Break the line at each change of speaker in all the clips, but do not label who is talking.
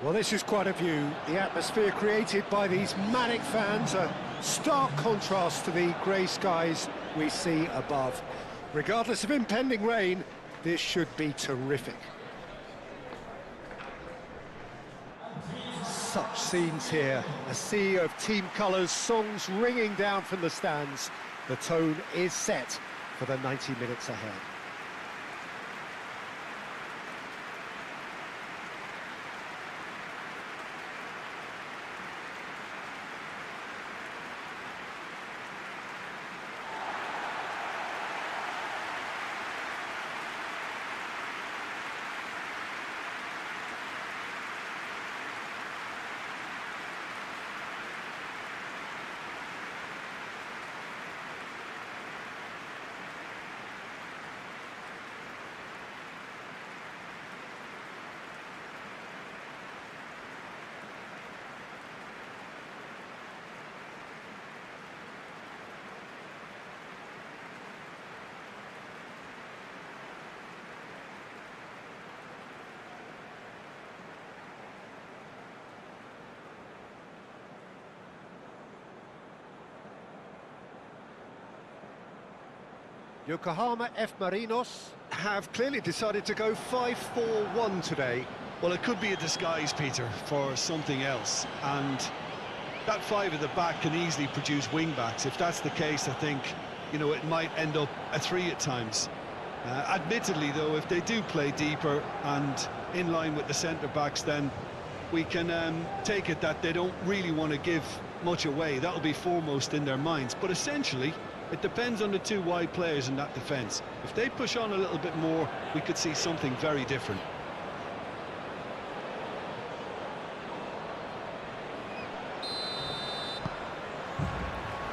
Well, this is quite a view. The atmosphere created by these manic fans, a stark contrast to the grey skies we see above. Regardless of impending rain, this should be terrific. Such scenes here, a sea of team colours, songs ringing down from the stands. The tone is set for the 90 minutes ahead. Yokohama F. Marinos have clearly decided to go 5-4-1 today.
Well, it could be a disguise, Peter, for something else. And that five at the back can easily produce wing-backs. If that's the case, I think, you know, it might end up a three at times. Admittedly, though, if they do play deeper and in line with the centre-backs, then we can take it that they don't really want to give much away. That'll be foremost in their minds. But essentially, it depends on the two wide players in that defence. If they push on a little bit more, we could see something very different.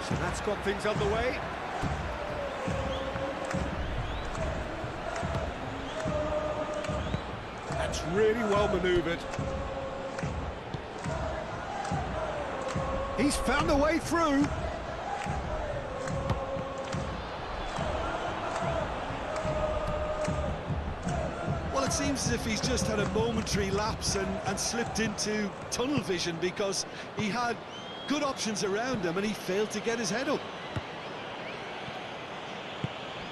So that's got things underway. That's really well manoeuvred. He's found a way through.
It seems as if he's just had a momentary lapse and slipped into tunnel vision, because he had good options around him and he failed to get his head up.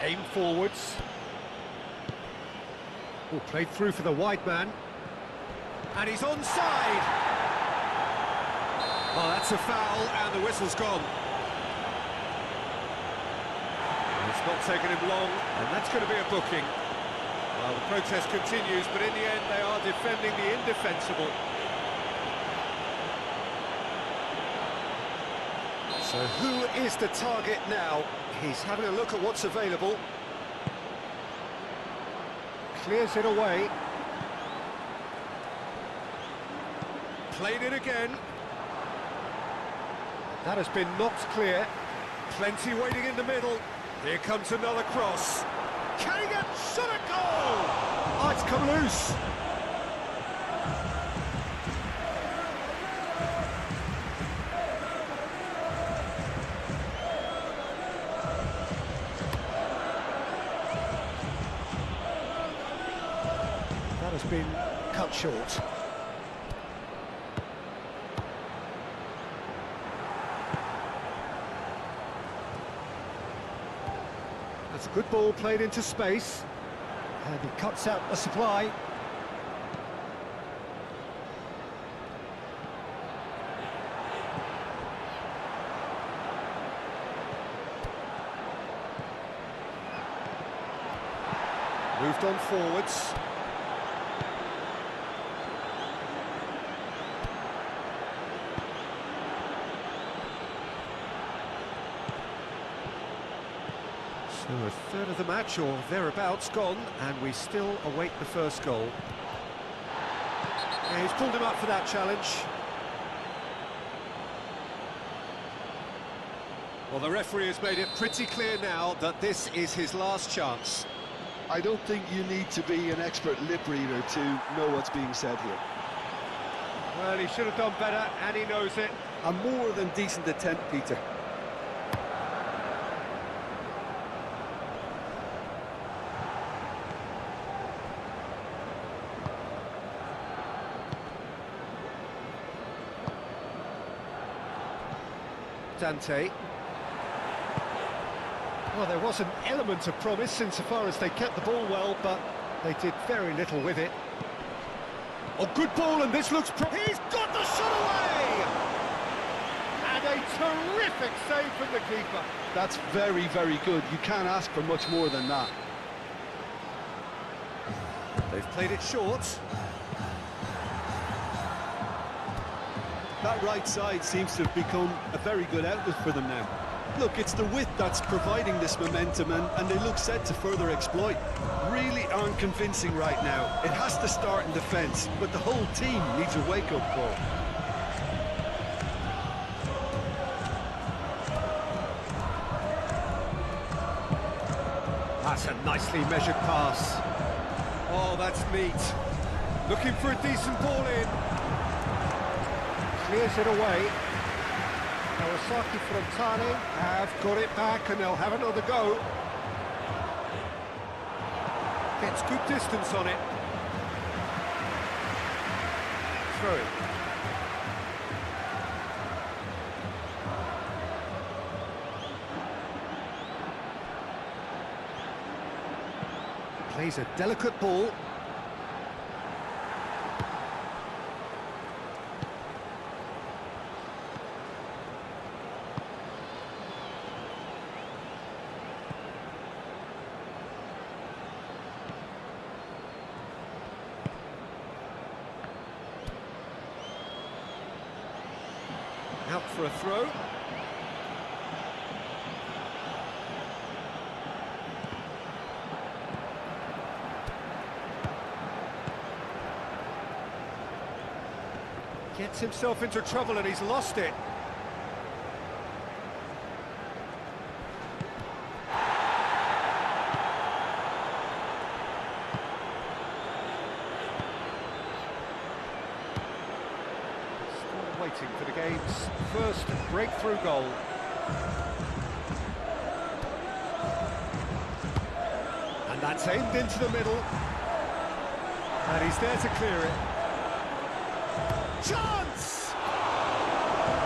Aim forwards. Oh, played through for the wide man. And he's onside! Oh, that's a foul and the whistle's gone. It's not taken him long, and that's going to be a booking. Well, the protest continues, but in the end they are defending the indefensible. So who is the target now? He's having a look at what's available. Clears it away. Played it again. That has been knocked clear. Plenty waiting in the middle. Here comes another cross. Can he get shot a goal? Oh, it's come loose. That has been cut short. That's a good ball played into space, and he cuts out the supply. Moved on forwards. So a third of the match, or thereabouts, gone, and we still await the first goal. Yeah, he's pulled him up for that challenge. Well, the referee has made it pretty clear now that this is his last chance.
I don't think you need to be an expert lip reader to know what's being said here.
Well, he should have done better, and he knows it.
A more than decent attempt, Peter.
Dante. Well, there was an element of promise insofar as they kept the ball well, but they did very little with it. Oh, good ball, and this looks he's got the shot away! And a terrific save from the keeper.
That's very, very good. You can't ask for much more than that.
They've played it short.
That right side seems to have become a very good outlet for them now. Look, it's the width that's providing this momentum, and they look set to further exploit. Really aren't convincing right now. It has to start in defence, but the whole team needs a wake-up call.
That's a nicely measured pass. Oh, that's neat. Looking for a decent ball in. Clears it away. Kawasaki Frontale have got it back, and they'll have another go. Gets good distance on it. Throw it. Plays a delicate ball. Out for a throw. Gets himself into trouble and he's lost it. Waiting for the game's first breakthrough goal. And that's aimed into the middle. And he's there to clear it. Chance!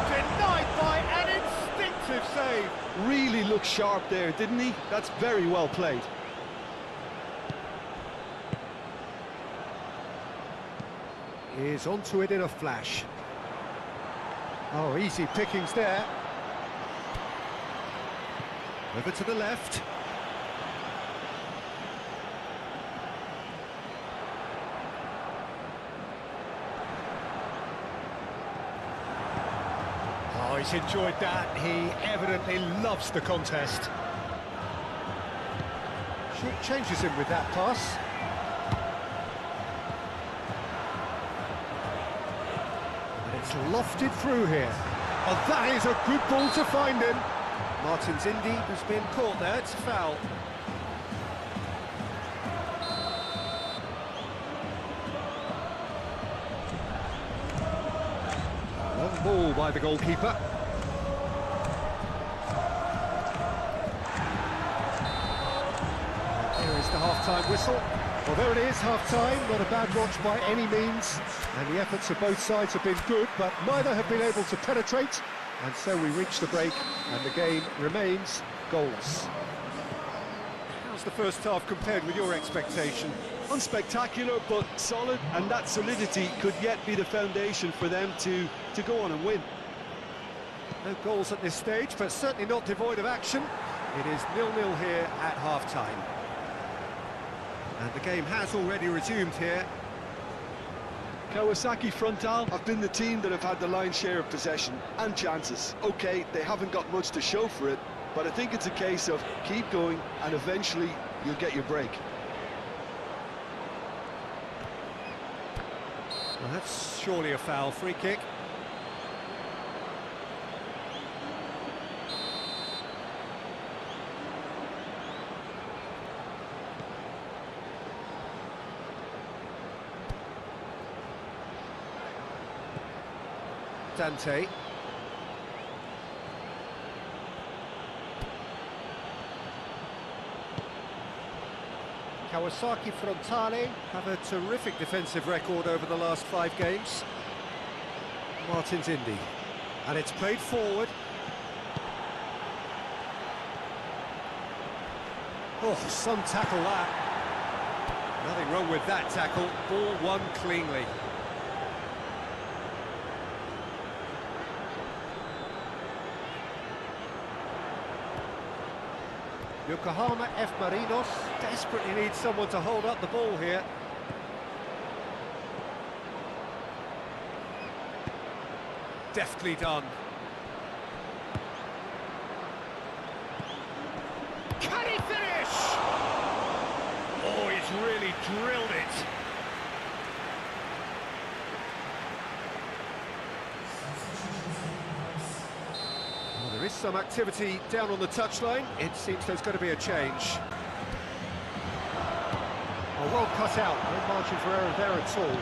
Denied by an instinctive save.
Really looked sharp there, didn't he? That's very well played.
He's onto it in a flash. Oh, easy pickings there. Over to the left. Oh, he's enjoyed that. He evidently loves the contest. Short changes him with that pass. It's lofted through here. Oh, that is a good ball to find him. Martin's Indy has been caught there. It's a foul. Long ball by the goalkeeper. Here is the half-time whistle. Well, there it is, half-time. Not a bad watch by any means. And the efforts of both sides have been good, but neither have been able to penetrate. And so we reach the break, and the game remains goalless. How's the first half compared with your expectation?
Unspectacular, but solid, and that solidity could yet be the foundation for them to go on and win.
No goals at this stage, but certainly not devoid of action. It is 0-0 here at half-time. And the game has already resumed here.
Kawasaki Frontale have been the team that have had the lion's share of possession and chances. OK, they haven't got much to show for it, but I think it's a case of keep going and eventually you'll get your break.
Well, that's surely a foul. Free kick. Dante. Kawasaki Frontale have a terrific defensive record over the last 5 games. Martin's Indy. And it's played forward. Oh, some tackle that. Nothing wrong with that tackle. Ball won cleanly. Yokohama F. Marinos desperately needs someone to hold up the ball here. Deftly done. Can he finish? Oh, he's really drilled it. Well, there is some activity down on the touchline. It seems there's going to be a change. Oh, well cut out. No margin for error there at all.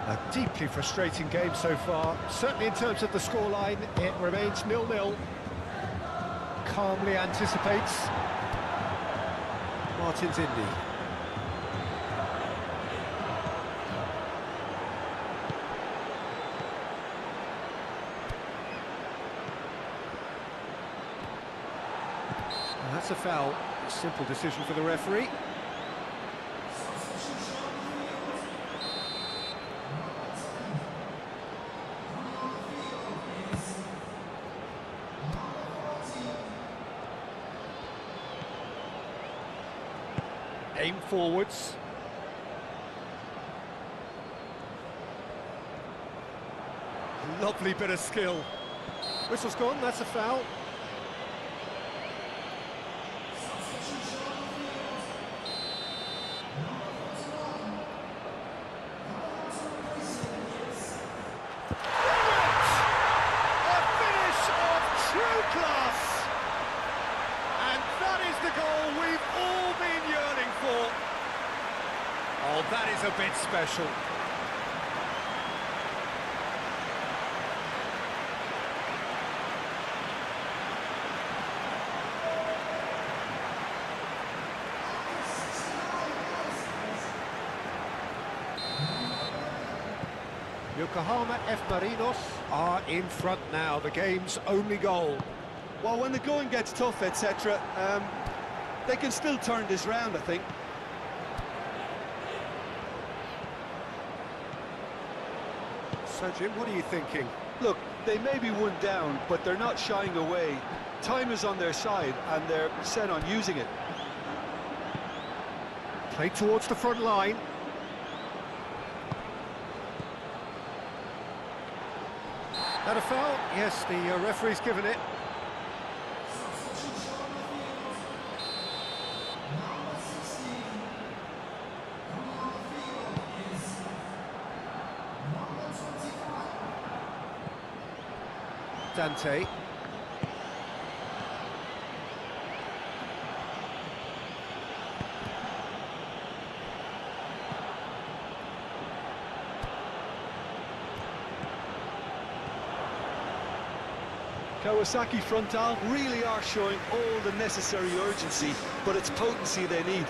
A deeply frustrating game so far. Certainly in terms of the scoreline, it remains 0-0. Calmly anticipates Martin's Indy. And that's a foul. A simple decision for the referee. Aim forwards. Lovely bit of skill. Whistle's gone, that's a foul. A finish of true class. And that is the goal we've all been yearning for. Oh, that is a bit special. Yokohama F. Marinos are in front now, the game's only goal.
Well, when the going gets tough, etc., they can still turn this round, I think.
So, Jim, what are you thinking?
Look, they may be one down, but they're not shying away. Time is on their side, and they're set on using it.
Play towards the front line. That a foul? Yes, the referee's given it. Dante.
Kawasaki Frontal really are showing all the necessary urgency, but it's potency they need.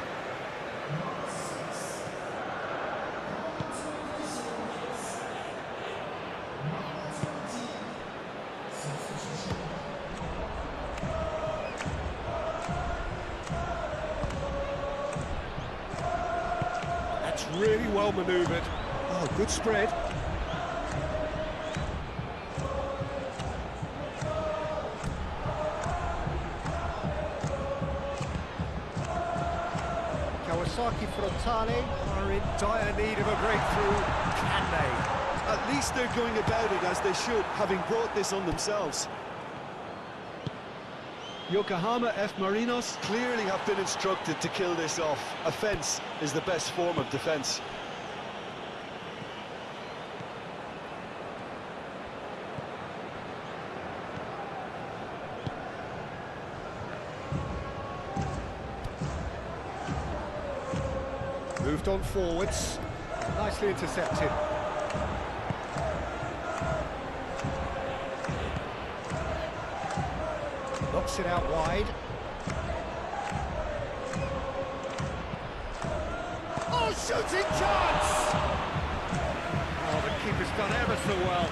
That's really well manoeuvred. Oh, good spread. Kawasaki Frontale are in dire need of a breakthrough. Can they?
At least they're going about it as they should, having brought this on themselves. Yokohama F. Marinos clearly have been instructed to kill this off. Offence is the best form of defence.
Moved on forwards. Nicely intercepted. Knocks it out wide. Oh, shooting chance! Oh, the keeper's done ever so well.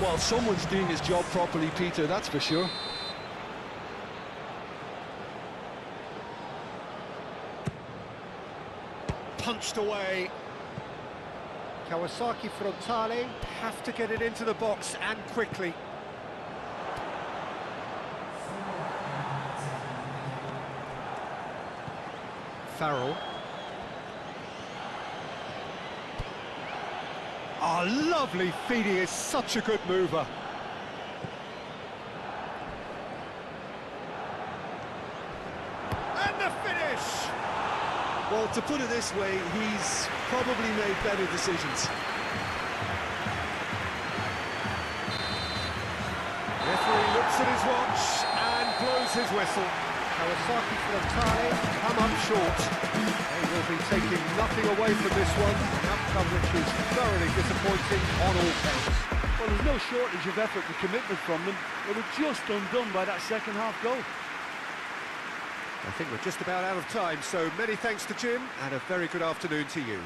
Well, someone's doing his job properly, Peter, that's for sure.
Punched away. Kawasaki Frontale have to get it into the box and quickly. Farrell. Oh, lovely feed, he is such a good mover. And the finish!
Well, to put it this way, he's probably made better decisions.
Referee looks at his watch and blows his whistle. Kawasaki Frontale come up short. They will be taking nothing away from this one. An outcome which is thoroughly disappointing on all counts.
Well, there's no shortage of effort and commitment from them. They were just undone by that second half goal.
I think we're just about out of time, so many thanks to Jim and a very good afternoon to you.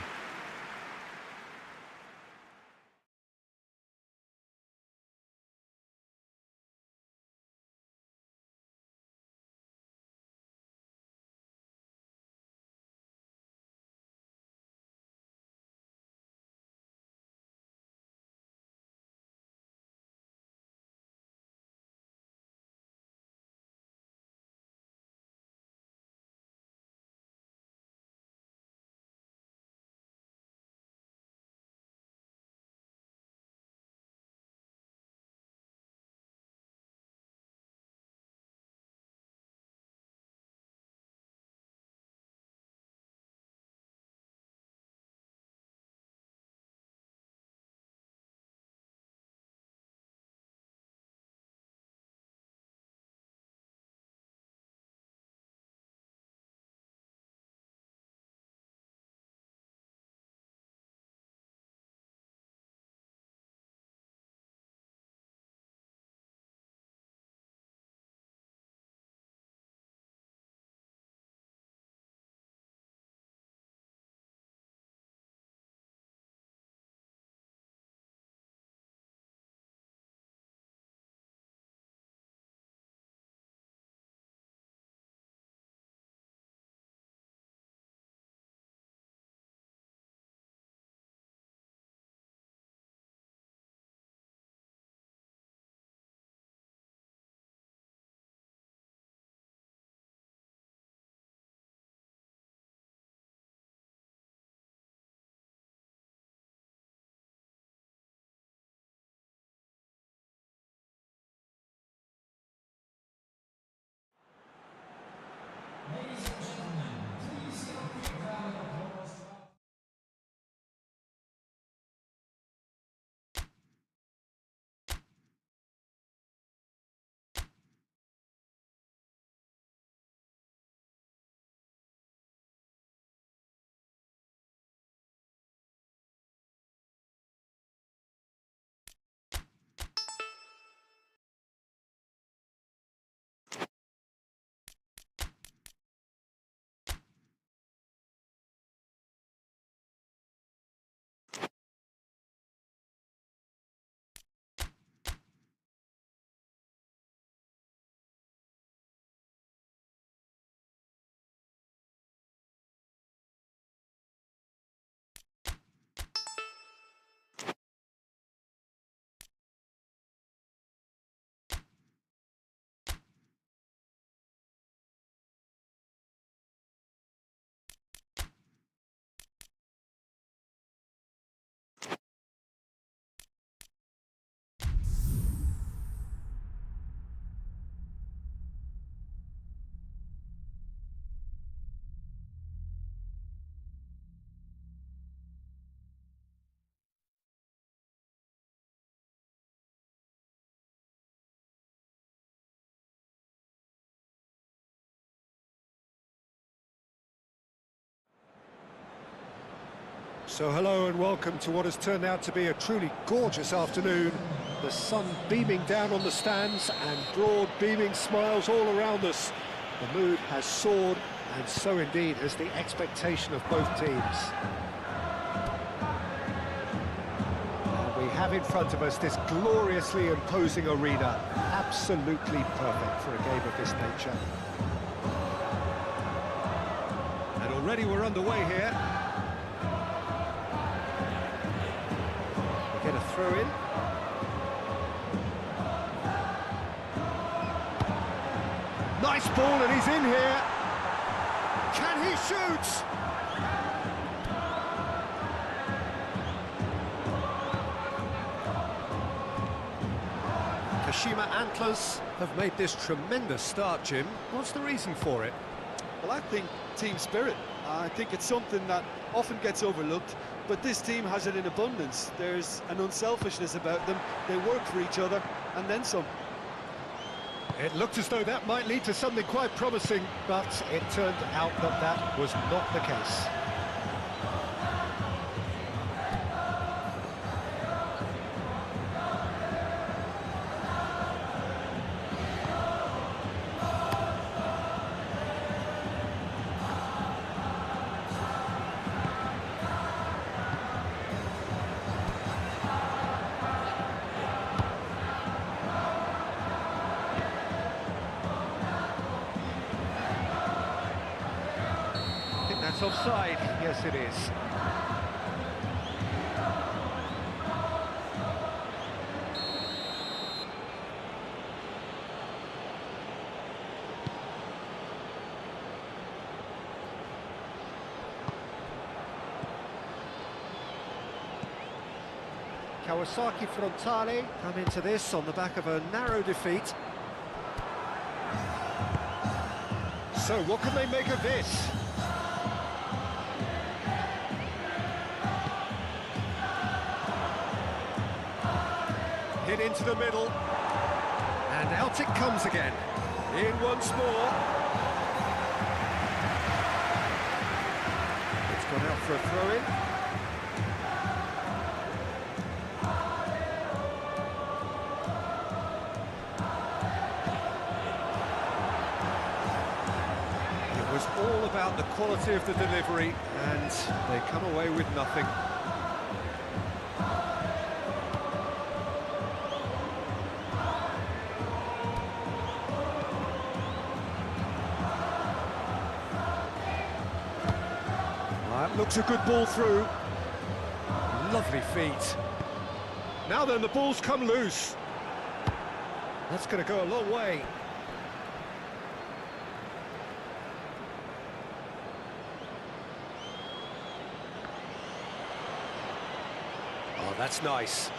So hello and welcome to what has turned out to be a truly gorgeous afternoon. The sun beaming down on the stands and broad beaming smiles all around us. The mood has soared, and so indeed has the expectation of both teams. And we have in front of us this gloriously imposing arena. Absolutely perfect for a game of this nature. And already we're underway here. We get a throw in. Nice ball, and he's in here. Can he shoot? Kashima Antlers have made this tremendous start, Jim. What's the reason for it?
Well, I think team spirit. I think it's something that often gets overlooked, but this team has it in abundance. There's an unselfishness about them. They work for each other, and then some.
It looked as though that might lead to something quite promising, but it turned out that that was not the case. That's offside. Yes, it is. Kawasaki Frontale come into this on the back of a narrow defeat. So what can they make of this? Hit into the middle, and out it comes again. In once more. It's gone out for a throw-in. It was all about the quality of the delivery, and they come away with nothing. Looks a good ball through. Lovely feet. Now then, the ball's come loose. That's going to go a long way. Oh, that's nice.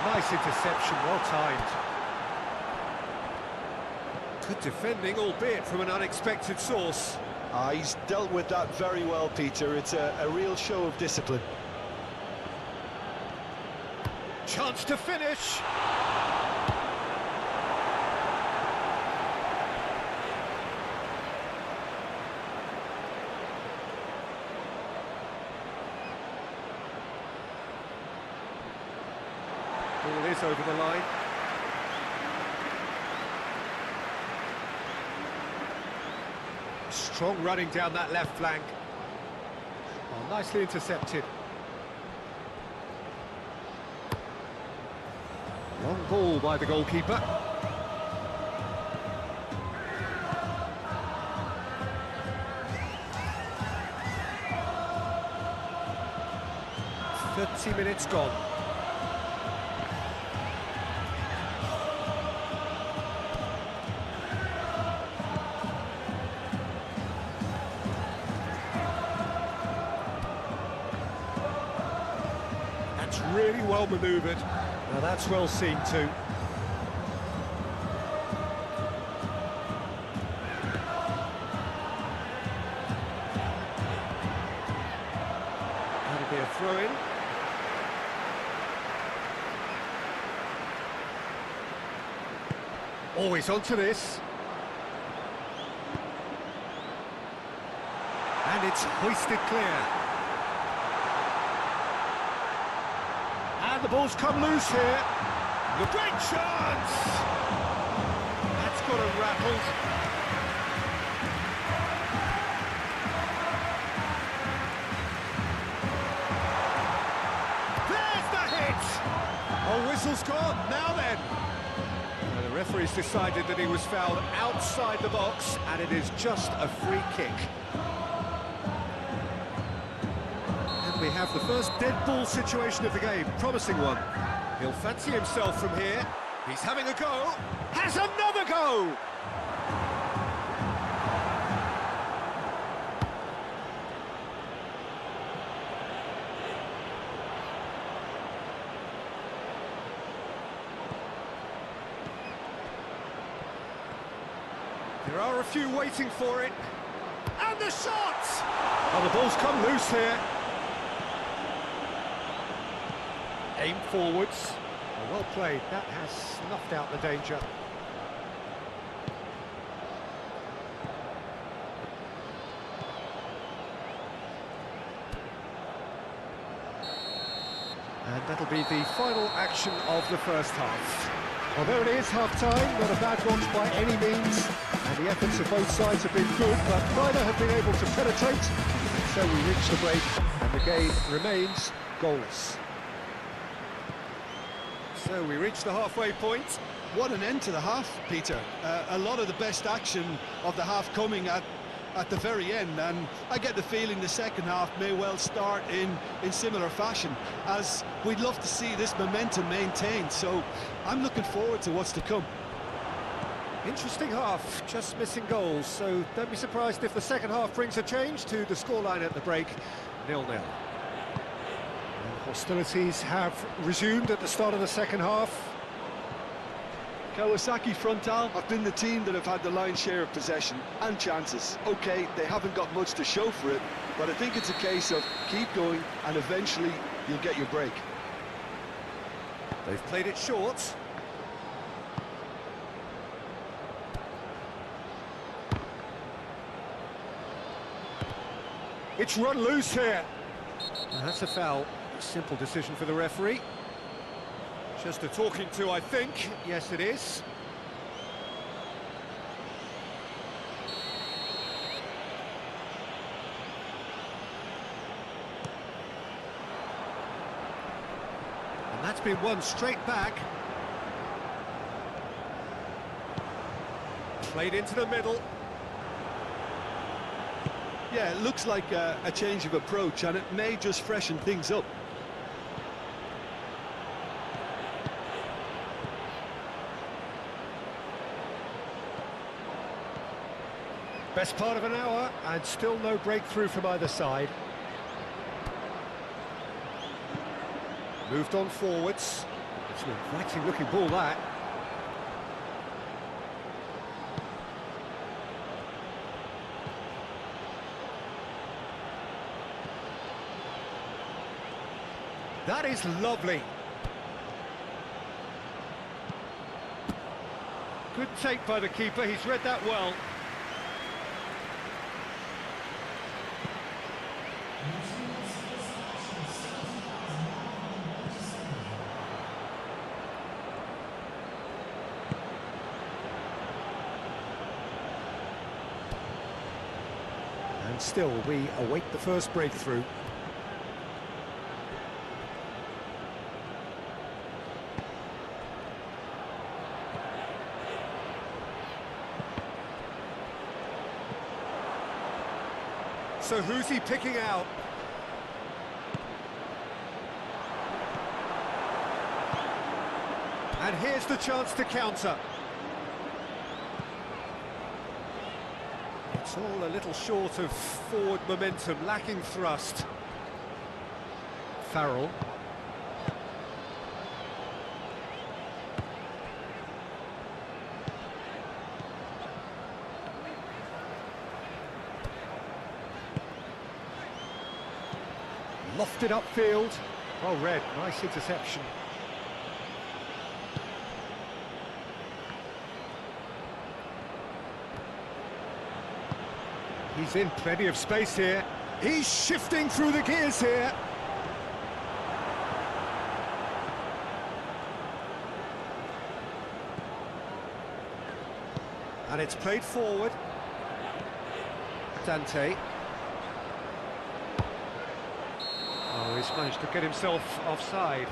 Nice interception, well timed. Good defending, albeit from an unexpected source.
He's dealt with that very well, Peter. It's a real show of discipline.
Chance to finish. Ball is over the line. Strong running down that left flank. Oh, nicely intercepted. Long ball by the goalkeeper. "30 minutes gone. Really well manoeuvred. Now that's well seen too. That'll be a throw-in. Always onto this. And it's hoisted clear. And the ball's come loose here. The great chance! That's got him rattled. Oh, whistle's gone, now then! And the referee's decided that he was fouled outside the box, and it is just a free kick. And we have the first dead ball situation of the game, promising one. He'll fancy himself from here. He's having a go, has another go! There are a few waiting for it. And the shot! Oh, the ball's come loose here. Aim forwards. Oh, well played. That has snuffed out the danger. And that'll be the final action of the first half. Well, there it is, half-time. Not a bad watch by any means. And the efforts of both sides have been good, but neither have been able to penetrate. So we reach the break, and the game remains goalless. So we reach the halfway point.
What an end to the half, Peter. A lot of the best action of the half coming at the very end, and I get the feeling the second half may well start in similar fashion, as we'd love to see this momentum maintained. So I'm looking forward to what's to come.
Interesting half, just missing goals, so don't be surprised if the second half brings a change to the scoreline at the break, 0-0. Hostilities have resumed at the start of the second half.
Kawasaki Frontal have been the team that have had the lion's share of possession and chances. Okay, they haven't got much to show for it, but I think it's a case of keep going and eventually you'll get your break.
They've played it short. It's run loose here. And that's a foul. Simple decision for the referee. Just a talking to, I think. Yes, it is. And that's been won straight back. Played into the middle.
Yeah, it looks like a change of approach, and it may just freshen things up.
Best part of an hour, and still no breakthrough from either side. Moved on forwards. It's an inviting looking ball, that. That is lovely. Good take by the keeper, he's read that well. And still, we await the first breakthrough. So who's he picking out? And here's the chance to counter. It's all a little short of forward momentum, lacking thrust. Farrell. Lofted upfield. Well read, nice interception. He's in plenty of space here. He's shifting through the gears here. And it's played forward. Dante. Oh, he's managed to get himself offside.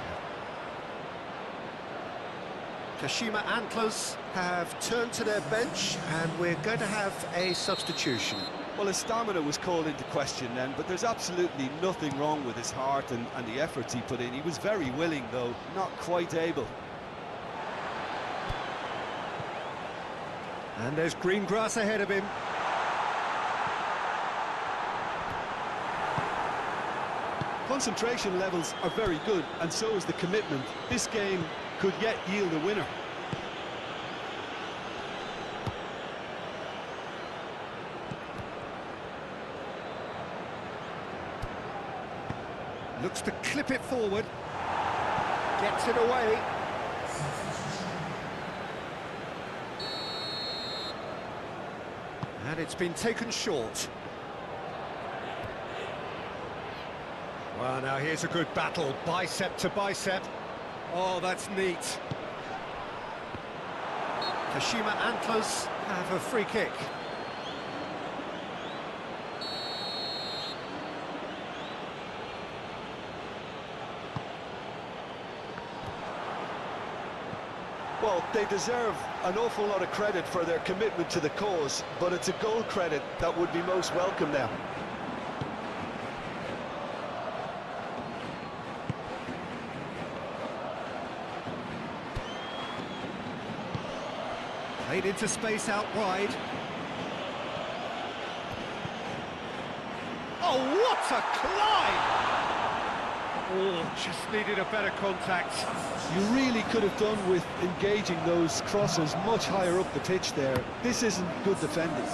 Kashima Antlers have turned to their bench, and we're going to have a substitution.
Well, his stamina was called into question then, but there's absolutely nothing wrong with his heart and the efforts he put in. He was very willing, though, not quite able.
And there's green grass ahead of him.
Concentration levels are very good, and so is the commitment. This game could yet yield a winner.
Looks to clip it forward. Gets it away. And it's been taken short. Well, now here's a good battle, bicep to bicep. Oh, that's neat. Kashima Antlers have a free kick.
Well, they deserve an awful lot of credit for their commitment to the cause, but it's a goal credit that would be most welcome now.
Played into space out wide. Oh, what a climb! Oh, just needed a better contact.
You really could have done with engaging those crosses much higher up the pitch there. This isn't good defending.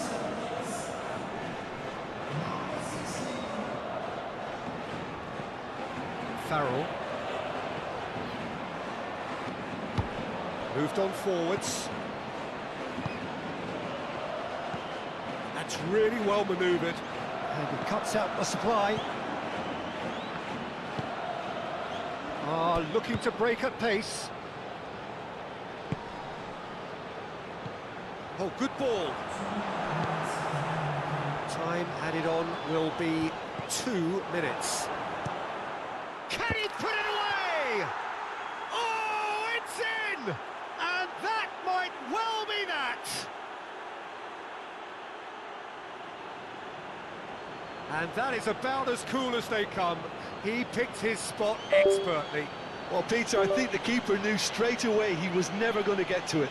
Farrell. Moved on forwards. That's really well manoeuvred. And he cuts out the supply. Looking to break at pace. Oh, good ball. Time added on will be 2 minutes. Can he put it away? Oh, it's in! And that might well be that. And that is about as cool as they come. He picked his spot expertly.
Well, Peter, I think the keeper knew straight away he was never going to get to it.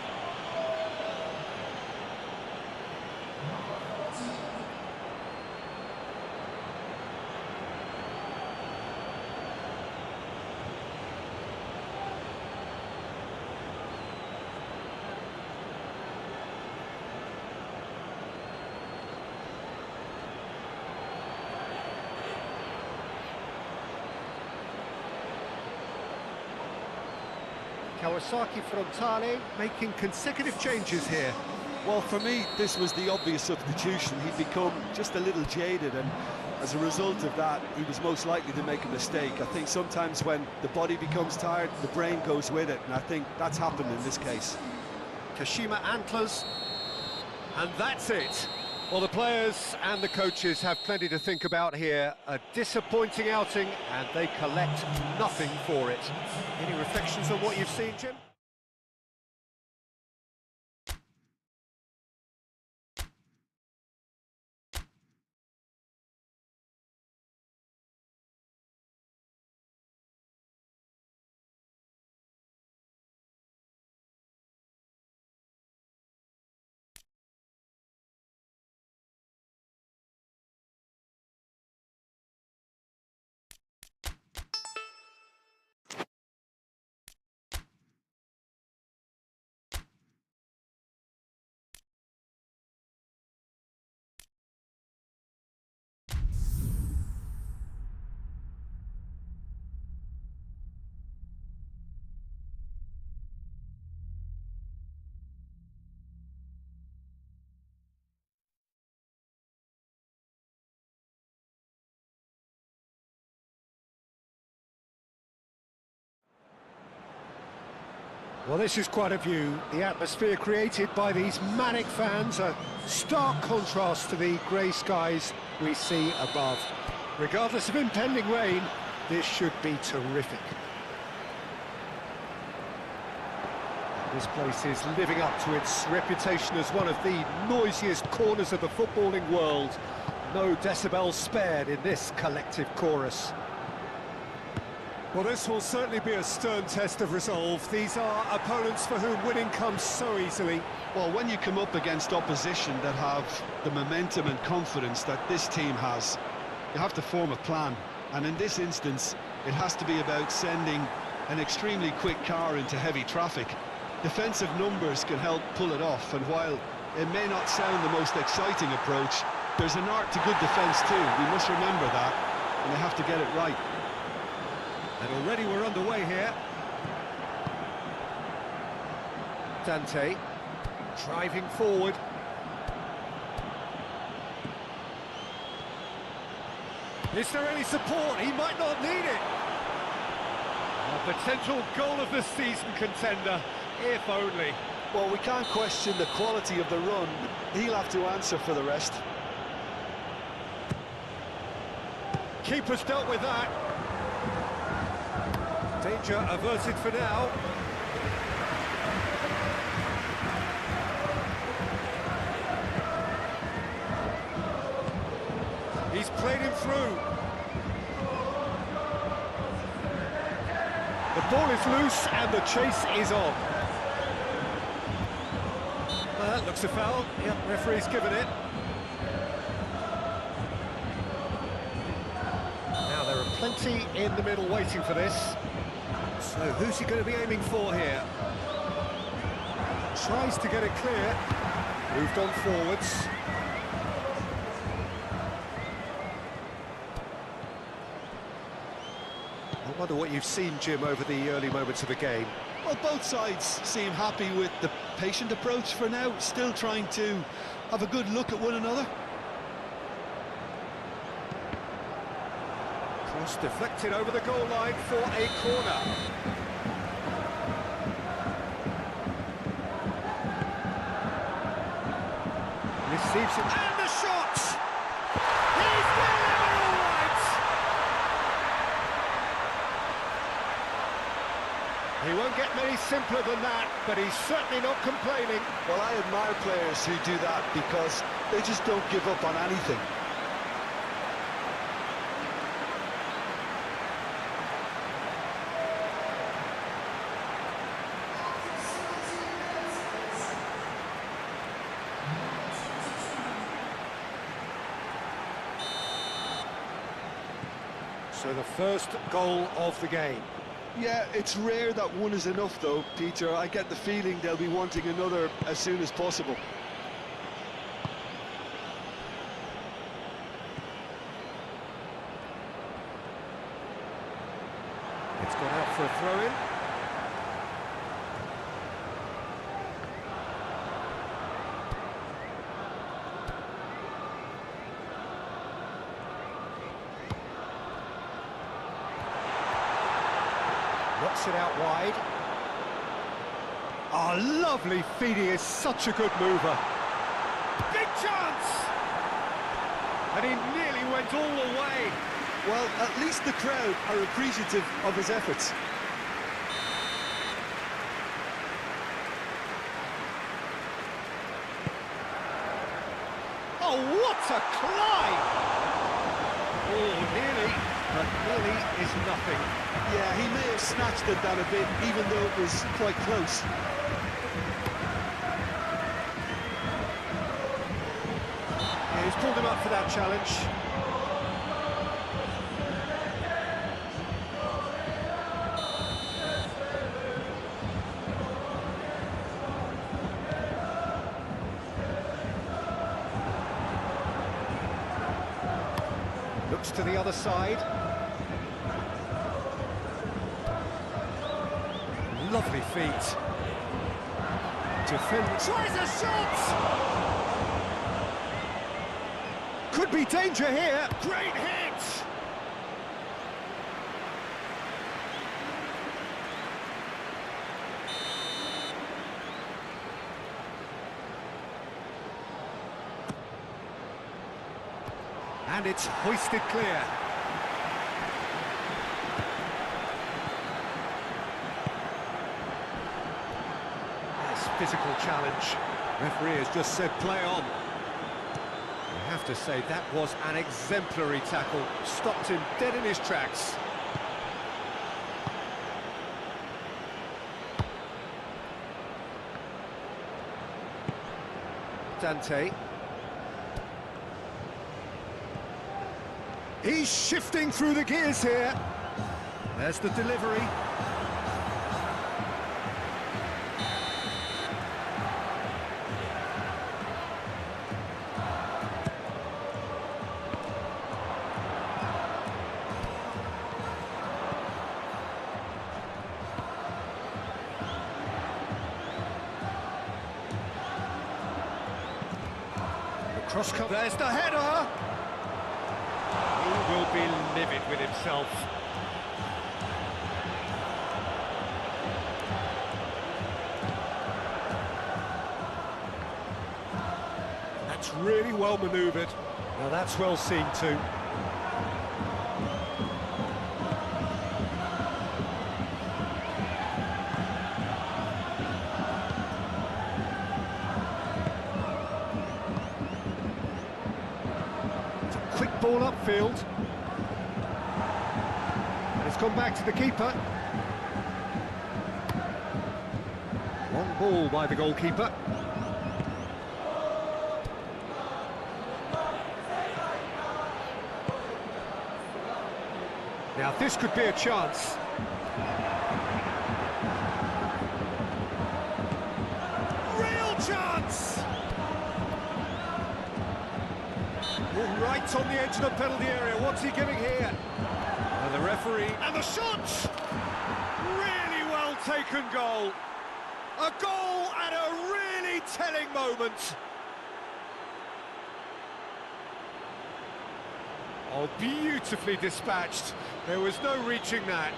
Kawasaki Frontale making consecutive changes here.
Well, for me, this was the obvious substitution. He'd become just a little jaded, and as a result of that, he was most likely to make a mistake. I think sometimes when the body becomes tired, the brain goes with it, and I think that's happened in this case.
Kashima Antlers, and that's it. Well, the players and the coaches have plenty to think about here. A disappointing outing, and they collect nothing for it. Any reflections on what you've seen, Jim? Well, this is quite a view. The atmosphere created by these manic fans, a stark contrast to the grey skies we see above. Regardless of impending rain, this should be terrific. This place is living up to its reputation as one of the noisiest corners of the footballing world. No decibels spared in this collective chorus. Well, this will certainly be a stern test of resolve. These are opponents for whom winning comes so easily.
Well, when you come up against opposition that have the momentum and confidence that this team has, you have to form a plan. And in this instance, it has to be about sending an extremely quick car into heavy traffic. Defensive numbers can help pull it off, and while it may not sound the most exciting approach, there's an art to good defence too. We must remember that, and they have to get it right.
And already we're underway here. Dante, driving forward. Is there any support? He might not need it. A potential goal of the season contender, if only.
Well, we can't question the quality of the run. He'll have to answer for the rest.
Keeper's dealt with that. Danger averted for now. He's played him through. The ball is loose and the chase is on. That looks a foul. Yep, referee's given it. Now there are plenty in the middle waiting for this. So who's he going to be aiming for here? Tries to get it clear. Moved on forwards. I wonder what you've seen, Jim, over the early moments of the game.
Well, both sides seem happy with the patient approach for now, still trying to have a good look at one another.
Cross deflected over the goal line for a corner. Receives it, and the shot! He's delivered all right! He won't get many simpler than that, but he's certainly not complaining.
Well, I admire players who do that because they just don't give up on anything.
So the first goal of the game.
Yeah, it's rare that one is enough though, Peter. I get the feeling they'll be wanting another as soon as possible.
It's gone out for a throw-in. Knocks it out wide. Oh, lovely feed. He is such a good mover. Big chance! And he nearly went all the way.
Well, at least the crowd are appreciative of his efforts.
Oh, what a climb! Oh, nearly, but nearly is nothing.
Yeah, he may have snatched at that a bit, even though it was quite close.
Yeah, he's pulled him up for that challenge. Looks to the other side. Lovely feet. Defender tries a shot! Could be danger here. Great hit! And it's hoisted clear. physical challenge. Referee has just said play on. I have to say that was an exemplary tackle. Stopped him dead in his tracks. Dante. He's shifting through the gears here. There's the delivery. Cross cut. There's the header. He will be livid with himself. That's really well manoeuvred. Now that's well seen too. Quick ball upfield. And it's gone back to the keeper. Long ball by the goalkeeper. Now this could be a chance. Real chance! Right on the edge of the penalty area. What's he giving here? And the referee. And the shot! Really well taken goal. A goal at a really telling moment. Oh, beautifully dispatched. There was no reaching that.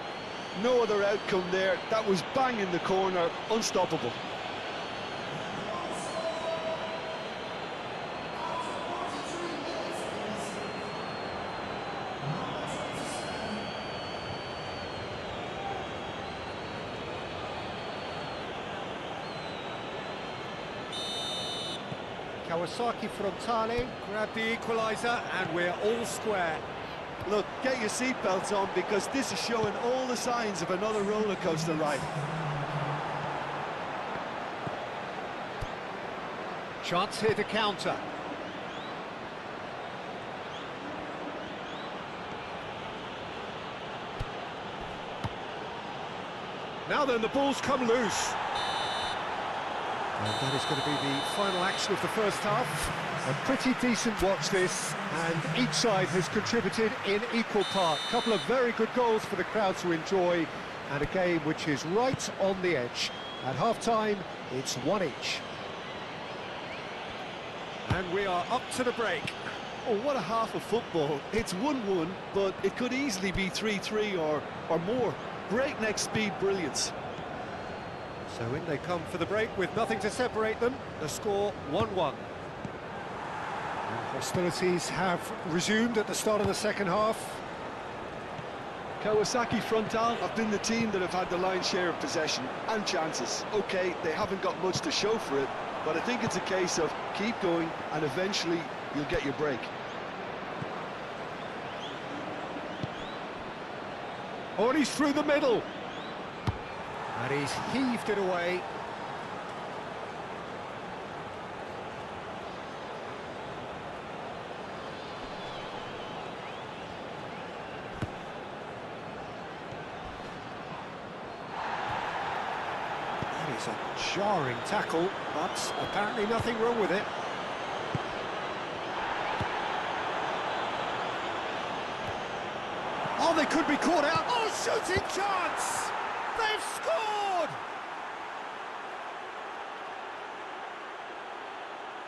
No other outcome there. That was bang in the corner, unstoppable.
Kawasaki Frontale grabbed the equaliser, and we're all square.
Look, get your seatbelts on, because this is showing all the signs of another roller coaster ride.
Chance here to counter. Now then, the ball's come loose. And that is going to be the final action of the first half. A pretty decent watch this, and each side has contributed in equal part. A couple of very good goals for the crowd to enjoy, and a game which is right on the edge. At half-time, it's 1 each. And we are up to the break.
Oh, what a half of football. It's 1-1, but it could easily be 3-3 or more. Breakneck speed brilliance.
So in they come for the break with nothing to separate them. The score 1-1. Hostilities have resumed at the start of the second half.
Kawasaki Frontale have been the team that have had the lion's share of possession and chances. OK, they haven't got much to show for it, but I think it's a case of keep going and eventually you'll get your break.
Oh, and he's through the middle. And he's heaved it away. That is a jarring tackle, but apparently nothing wrong with it. Oh, they could be caught out. Oh, shooting chance! They've scored!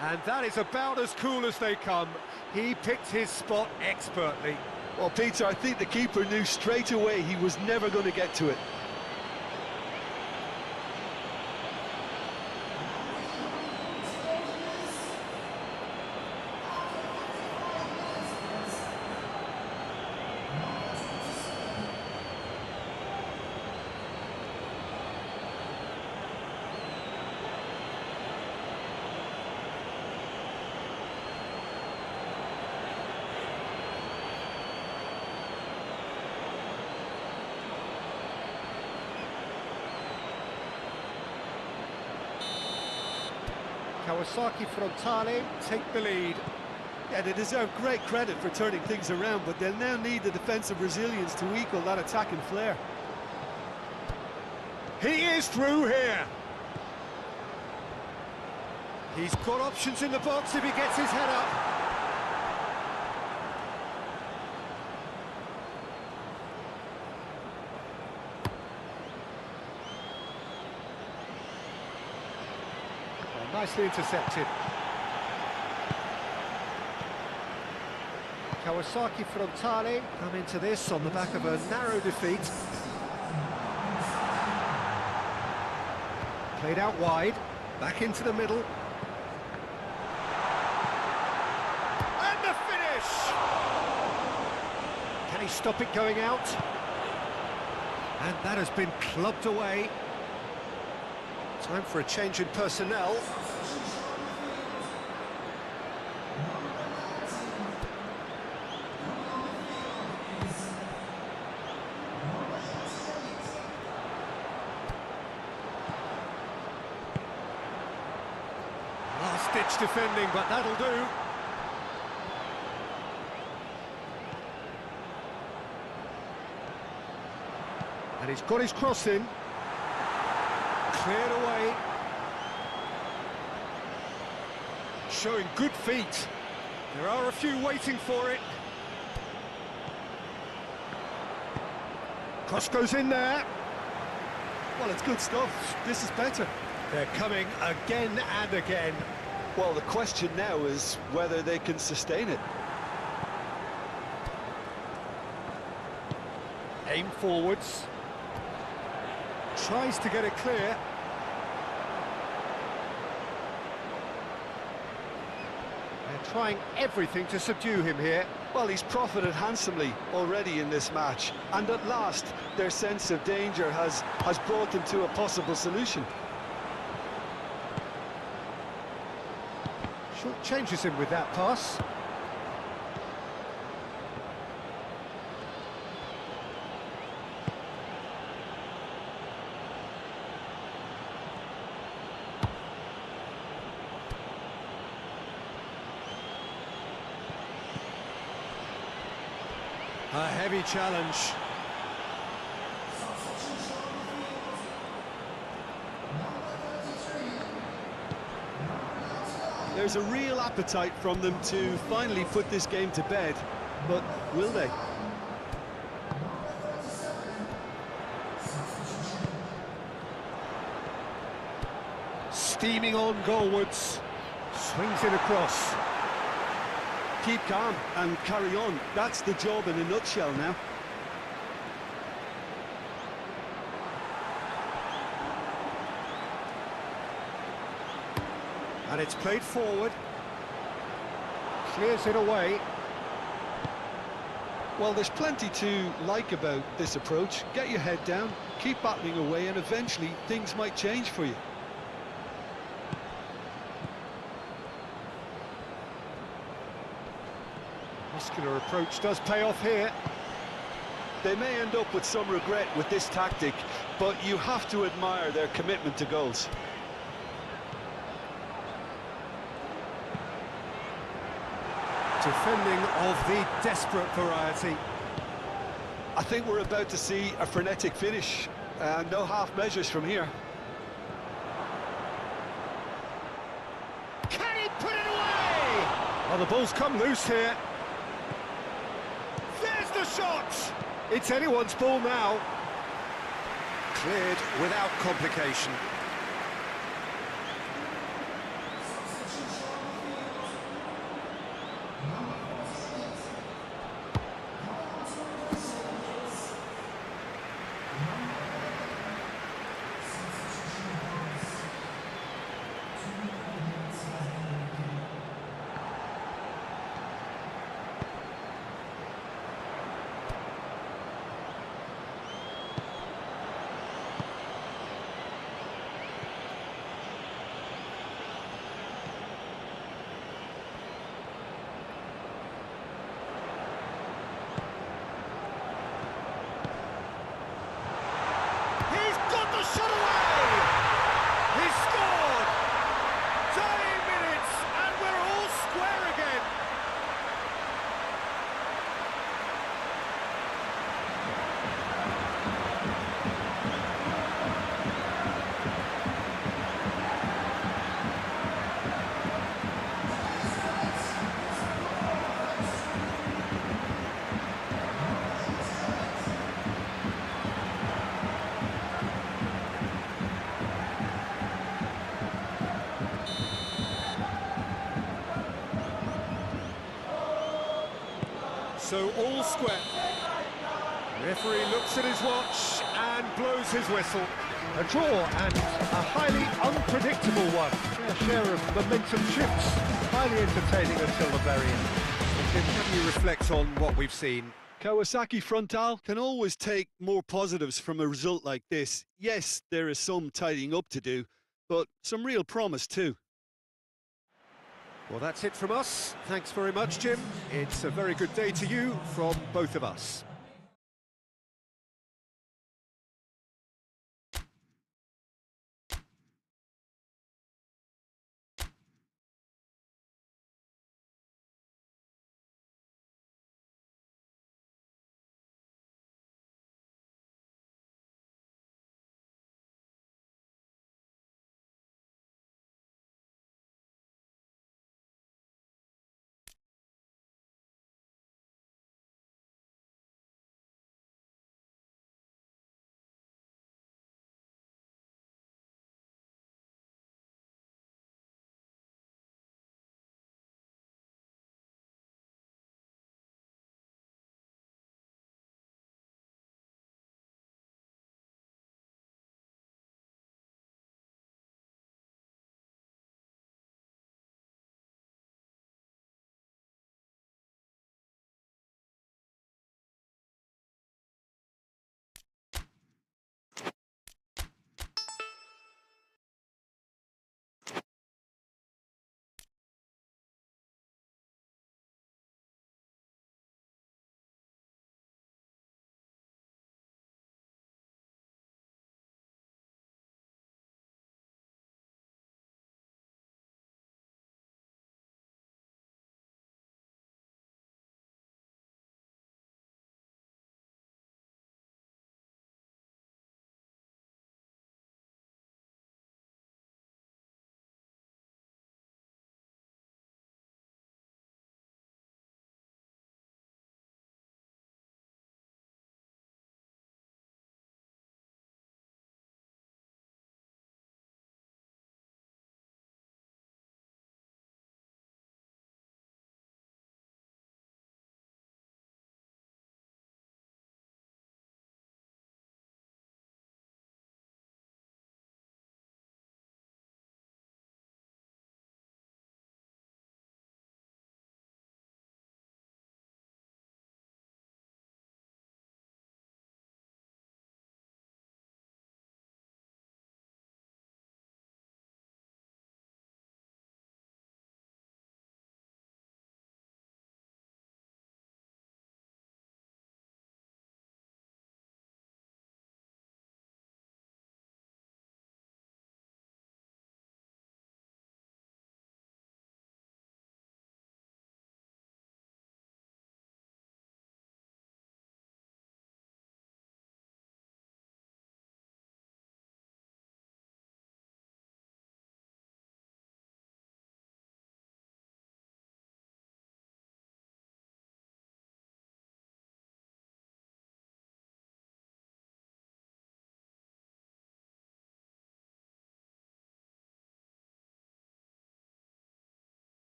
And that is about as cool as they come. He picked his spot expertly.
Well, Peter, I think the keeper knew straight away he was never going to get to it.
Kawasaki Frontale take the lead.
Yeah, they deserve great credit for turning things around, but they'll now need the defensive resilience to equal that attacking flair.
He is through here. He's got options in the box if he gets his head up. Well, nicely intercepted. Kawasaki Frontale come into this on the back of a narrow defeat. Played out wide, back into the middle. And the finish! Can he stop it going out? And that has been clubbed away. Time for a change in personnel. Last-ditch defending, but that'll do. And he's got his cross in. Cleared away. Showing good feet. There are a few waiting for it. Cross goes in there.
Well, it's good stuff. This is better.
They're coming again and again.
Well, the question now is whether they can sustain it.
Aim forwards. Tries to get it clear. They're trying everything to subdue him here.
Well, he's profited handsomely already in this match, and at last their sense of danger has brought them to a possible solution.
Short changes him with that pass. A heavy challenge.
There's a real appetite from them to finally put this game to bed, but will they?
Steaming on goalwards. Swings it across.
Keep calm and carry on. That's the job in a nutshell now.
And it's played forward. Clears it away.
Well, there's plenty to like about this approach. Get your head down, keep battling away, and eventually things might change for you.
Muscular approach does pay off here.
They may end up with some regret with this tactic, but you have to admire their commitment to goals.
Defending of the desperate variety.
I think we're about to see a frenetic finish, and no half measures from here.
Can he put it away? Oh, the ball's come loose here. There's the shot! It's anyone's ball now. Cleared without complication. So all square. The referee looks at his watch and blows his whistle. A draw and a highly unpredictable one. A share of momentum shifts. Highly entertaining until the very end. Tim, can you reflect on what we've seen?
Kawasaki Frontal can always take more positives from a result like this. Yes, there is some tidying up to do, but some real promise too.
Well, that's it from us. Thanks very much, Jim. It's a very good day to you from both of us.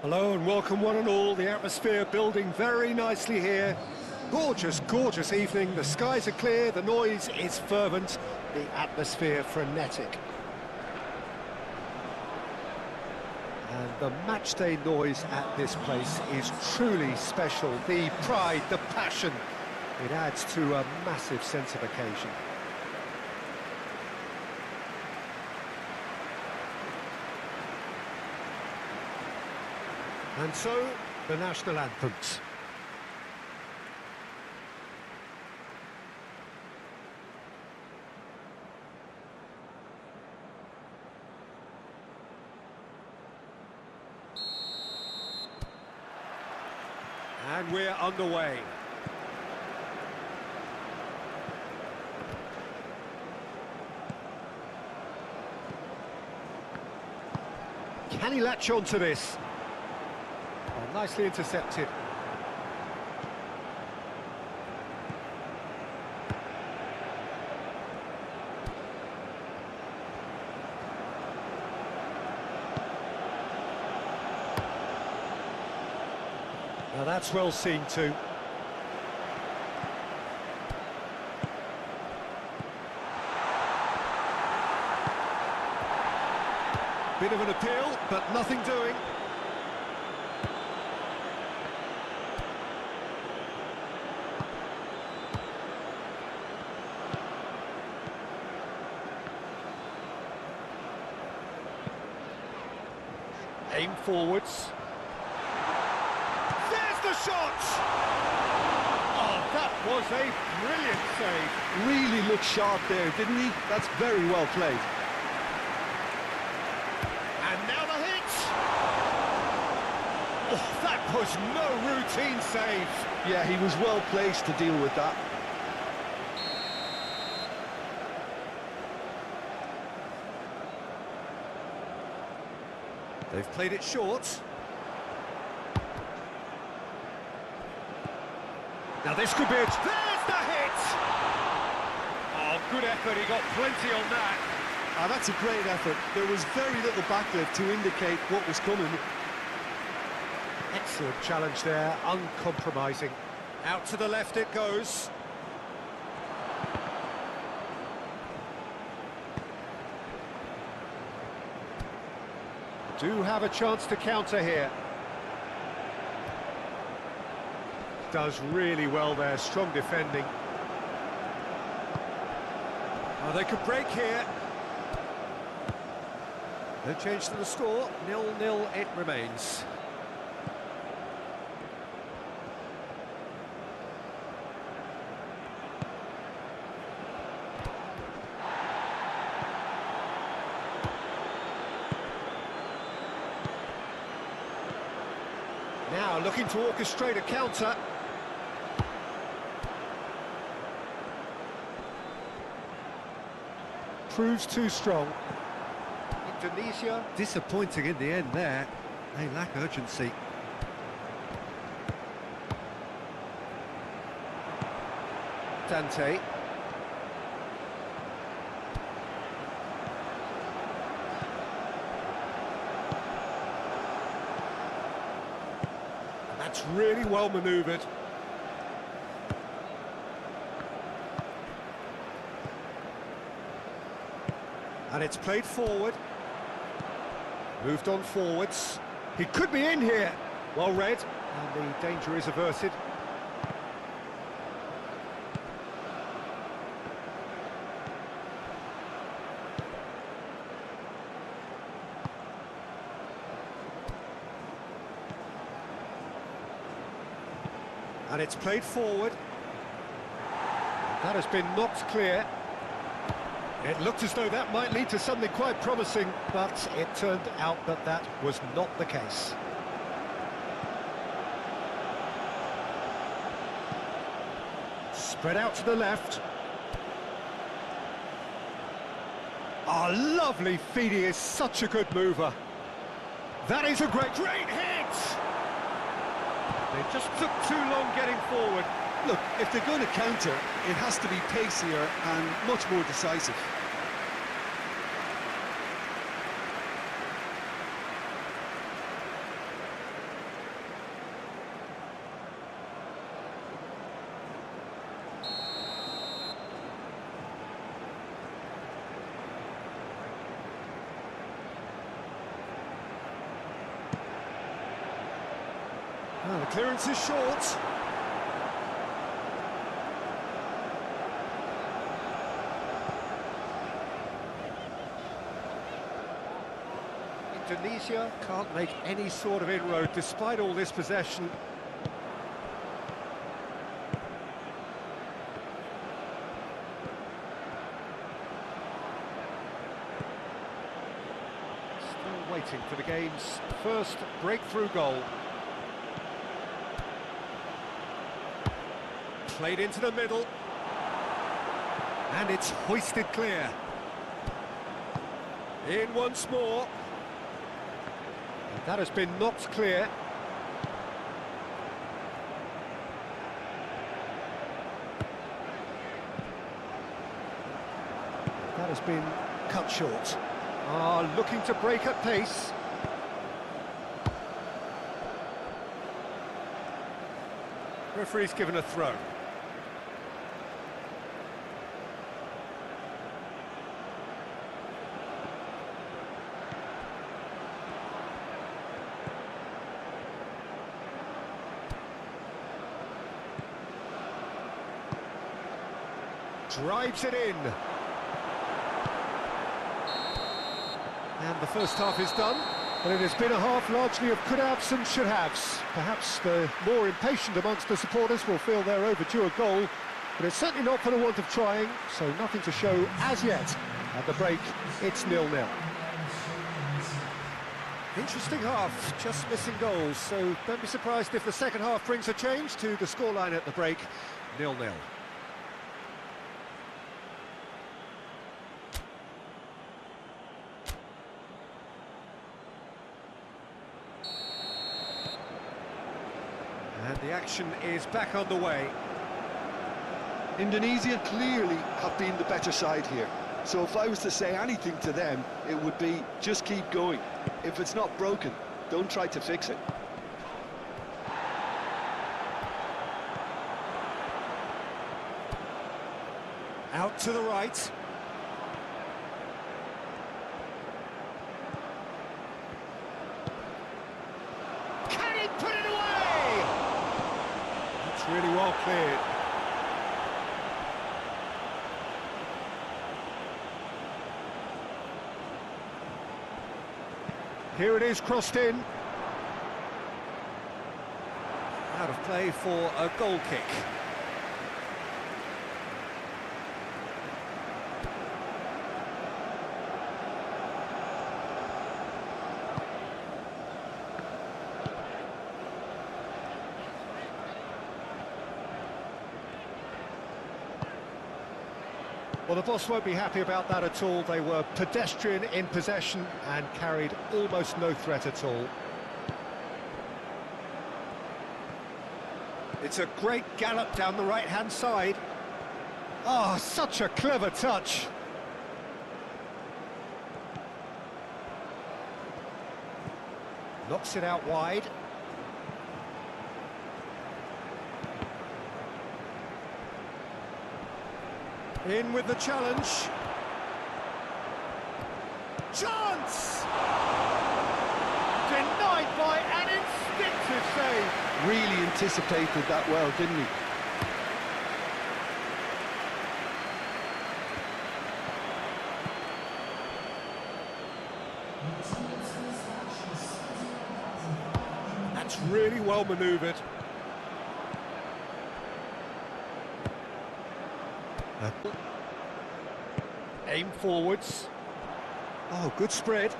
Hello and welcome one and all. The atmosphere building very nicely here. Gorgeous, gorgeous evening. The skies are clear, the noise is fervent, the atmosphere frenetic. And the matchday noise at this place is truly special. The pride, the passion, it adds to a massive sense of occasion. And so, the national anthems. And we're underway. Can he latch on to this? Oh, nicely intercepted. Now that's well seen too. Bit of an appeal, but nothing doing. Aim forwards. The shot! Oh, that was a brilliant save.
Really looked sharp there, didn't he? That's very well played.
And now the hit! Oh, that was no routine save.
Yeah, he was well placed to deal with that.
They've played it short. Now this could be it. There's the hit! Oh, good effort, he got plenty on that.
Ah, that's a great effort. There was very little backlift to indicate what was coming.
Excellent challenge there, uncompromising. Out to the left it goes. Do have a chance to counter here. Does really well there, strong defending. Oh, they could break here. No change to the score, 0-0 it remains. Now looking to orchestrate a counter. Proves too strong. Indonesia disappointing in the end there. They lack urgency. Dante. That's really well manoeuvred. And it's played forward. Moved on forwards. He could be in here. Well read. And the danger is averted. And it's played forward. That has been knocked clear. It looked as though that might lead to something quite promising, but it turned out that that was not the case. Spread out to the left. Oh, lovely feed, he is such a good mover. That is a great hit! They just took too long getting forward.
Look, if they're going to counter, it has to be pacier and much more decisive.
Well, the clearance is short. Indonesia can't make any sort of inroad despite all this possession. Still waiting for the game's first breakthrough goal. Played into the middle. And it's hoisted clear. In once more. And that has been knocked clear. That has been cut short. Looking to break at pace. Referee's given a throw. Drives it in. And the first half is done, but it has been a half largely of could-haves and should-haves. Perhaps the more impatient amongst the supporters will feel they're overdue a goal, but it's certainly not for the want of trying, so nothing to show as yet. At the break, it's 0-0. Interesting half, just missing goals, so don't be surprised if the second half brings a change to the scoreline at the break, 0-0. And the action is back on the way.
Indonesia clearly have been the better side here. So if I was to say anything to them, it would be just keep going. If it's not broken, don't try to fix it.
Out to the right. Can he put it away? That's really well cleared. Here it is, crossed in. Out of play for a goal kick. Well, the boss won't be happy about that at all. They were pedestrian in possession and carried almost no threat at all. It's a great gallop down the right-hand side. Oh, such a clever touch. Knocks it out wide. In with the challenge. Chance! Denied by an instinctive save.
Really anticipated that well, didn't he?
That's really well manoeuvred. Aim forwards. Oh, good spread.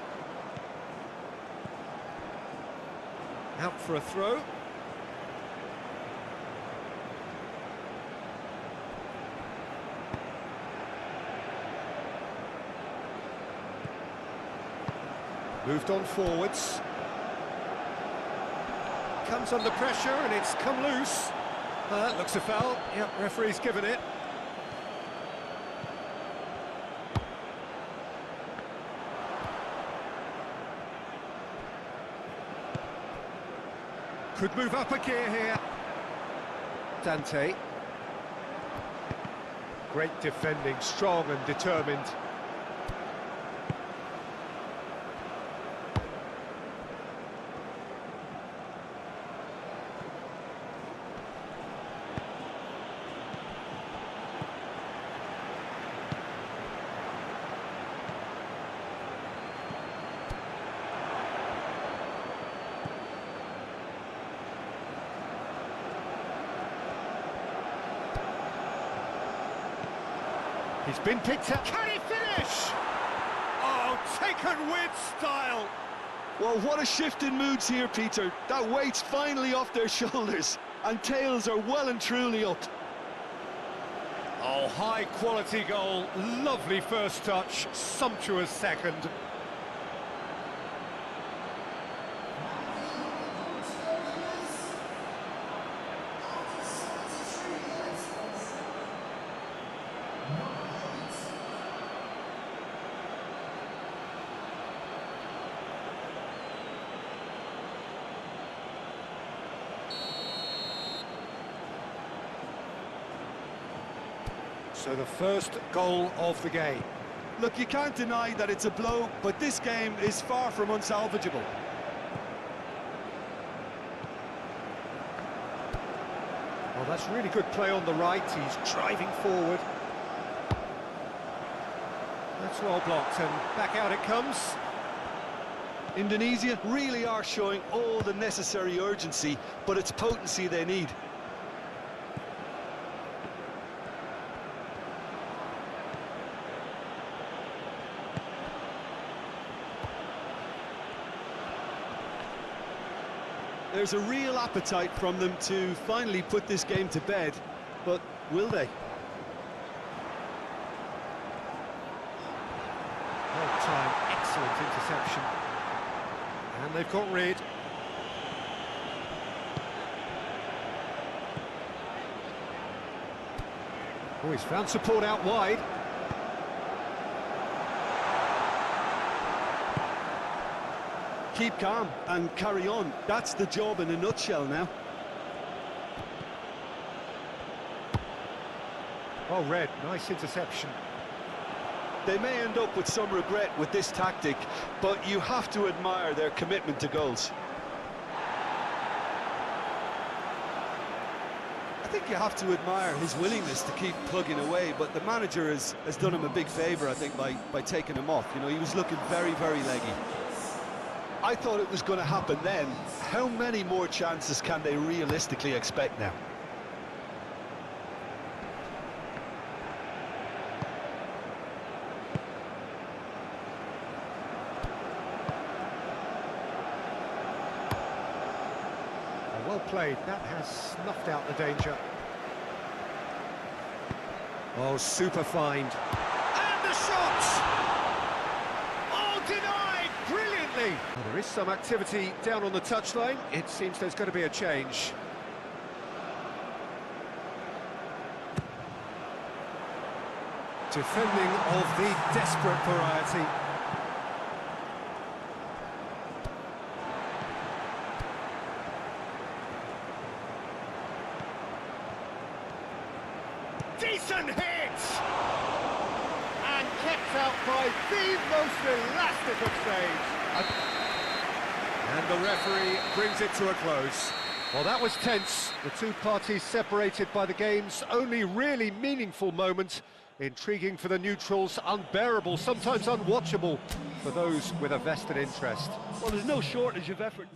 Out for a throw. Moved on forwards. Comes under pressure and it's come loose. That looks a foul. Yep, referee's given it. Could move up a gear here. Dante. Great defending, strong and determined. He's been picked up. Can he finish? Oh, taken with style.
Well, what a shift in moods here, Peter. That weight's finally off their shoulders, and tails are well and truly up.
Oh, high-quality goal, lovely first touch, sumptuous second. So the first goal of the game.
Look, you can't deny that it's a blow, but this game is far from unsalvageable.
Well, that's really good play on the right, he's driving forward. That's well blocked, and back out it comes.
Indonesia really are showing all the necessary urgency, but it's potency they need. There's a real appetite from them to finally put this game to bed, but will they?
Well timed, excellent interception. And they've got rid. Oh, he's found support out wide.
Keep calm and carry on. That's the job in a nutshell now.
Oh, Red, nice interception.
They may end up with some regret with this tactic, but you have to admire their commitment to goals. I think you have to admire his willingness to keep plugging away, but the manager has done him a big favour, I think, by taking him off. You know, he was looking very, very leggy. I thought it was going to happen then. How many more chances can they realistically expect now?
Well played, that has snuffed out the danger. Oh, super find. And the shot! Oh, denied brilliantly! Well, there is some activity down on the touchline. It seems there's going to be a change. Defending of the desperate variety. Decent hit! And kept out by the most elastic of saves. And the referee brings it to a close. Well, that was tense. The two parties separated by the game's only really meaningful moment. Intriguing for the neutrals, unbearable, sometimes unwatchable for those with a vested interest.
Well, there's no shortage of effort.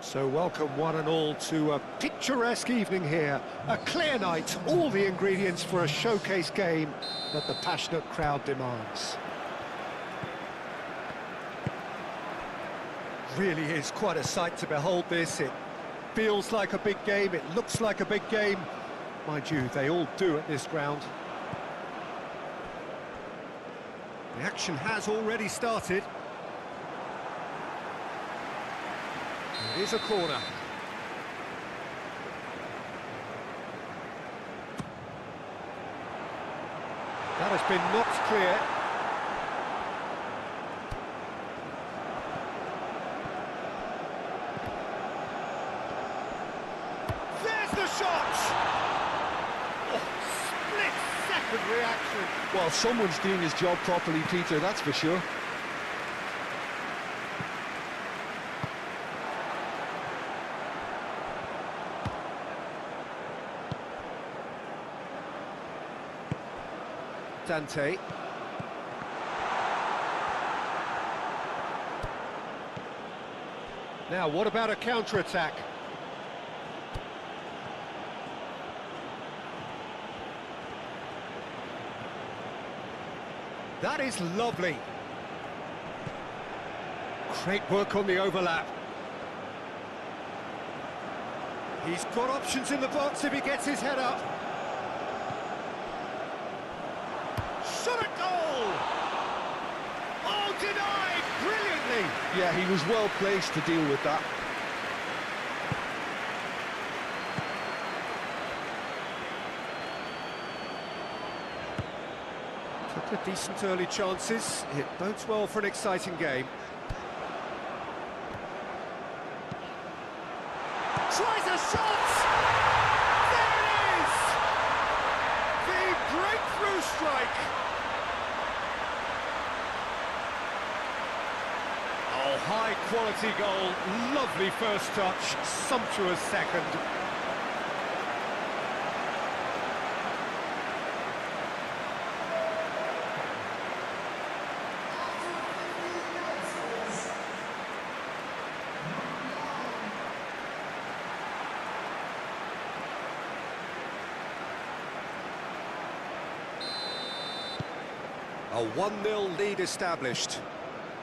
So welcome one and all to a picturesque evening here. A clear night, all the ingredients for a showcase game that the passionate crowd demands. Really is quite a sight to behold this. It feels like a big game, it looks like a big game. Mind you, they all do at this ground. The action has already started. It is a corner. That has been knocked clear. There's the shot! Oh, split-second reaction.
Well, someone's doing his job properly, Peter, that's for sure.
Dante. Now, what about a counter-attack? That is lovely. Great work on the overlap. He's got options in the box if he gets his head up. Shot at goal! Oh, denied brilliantly!
Yeah, he was well placed to deal with that.
Couple of decent early chances. It bodes well for an exciting game. Tries a shot! There it is! The breakthrough strike! Oh, high quality goal, lovely first touch, sumptuous second. A 1-0 lead established.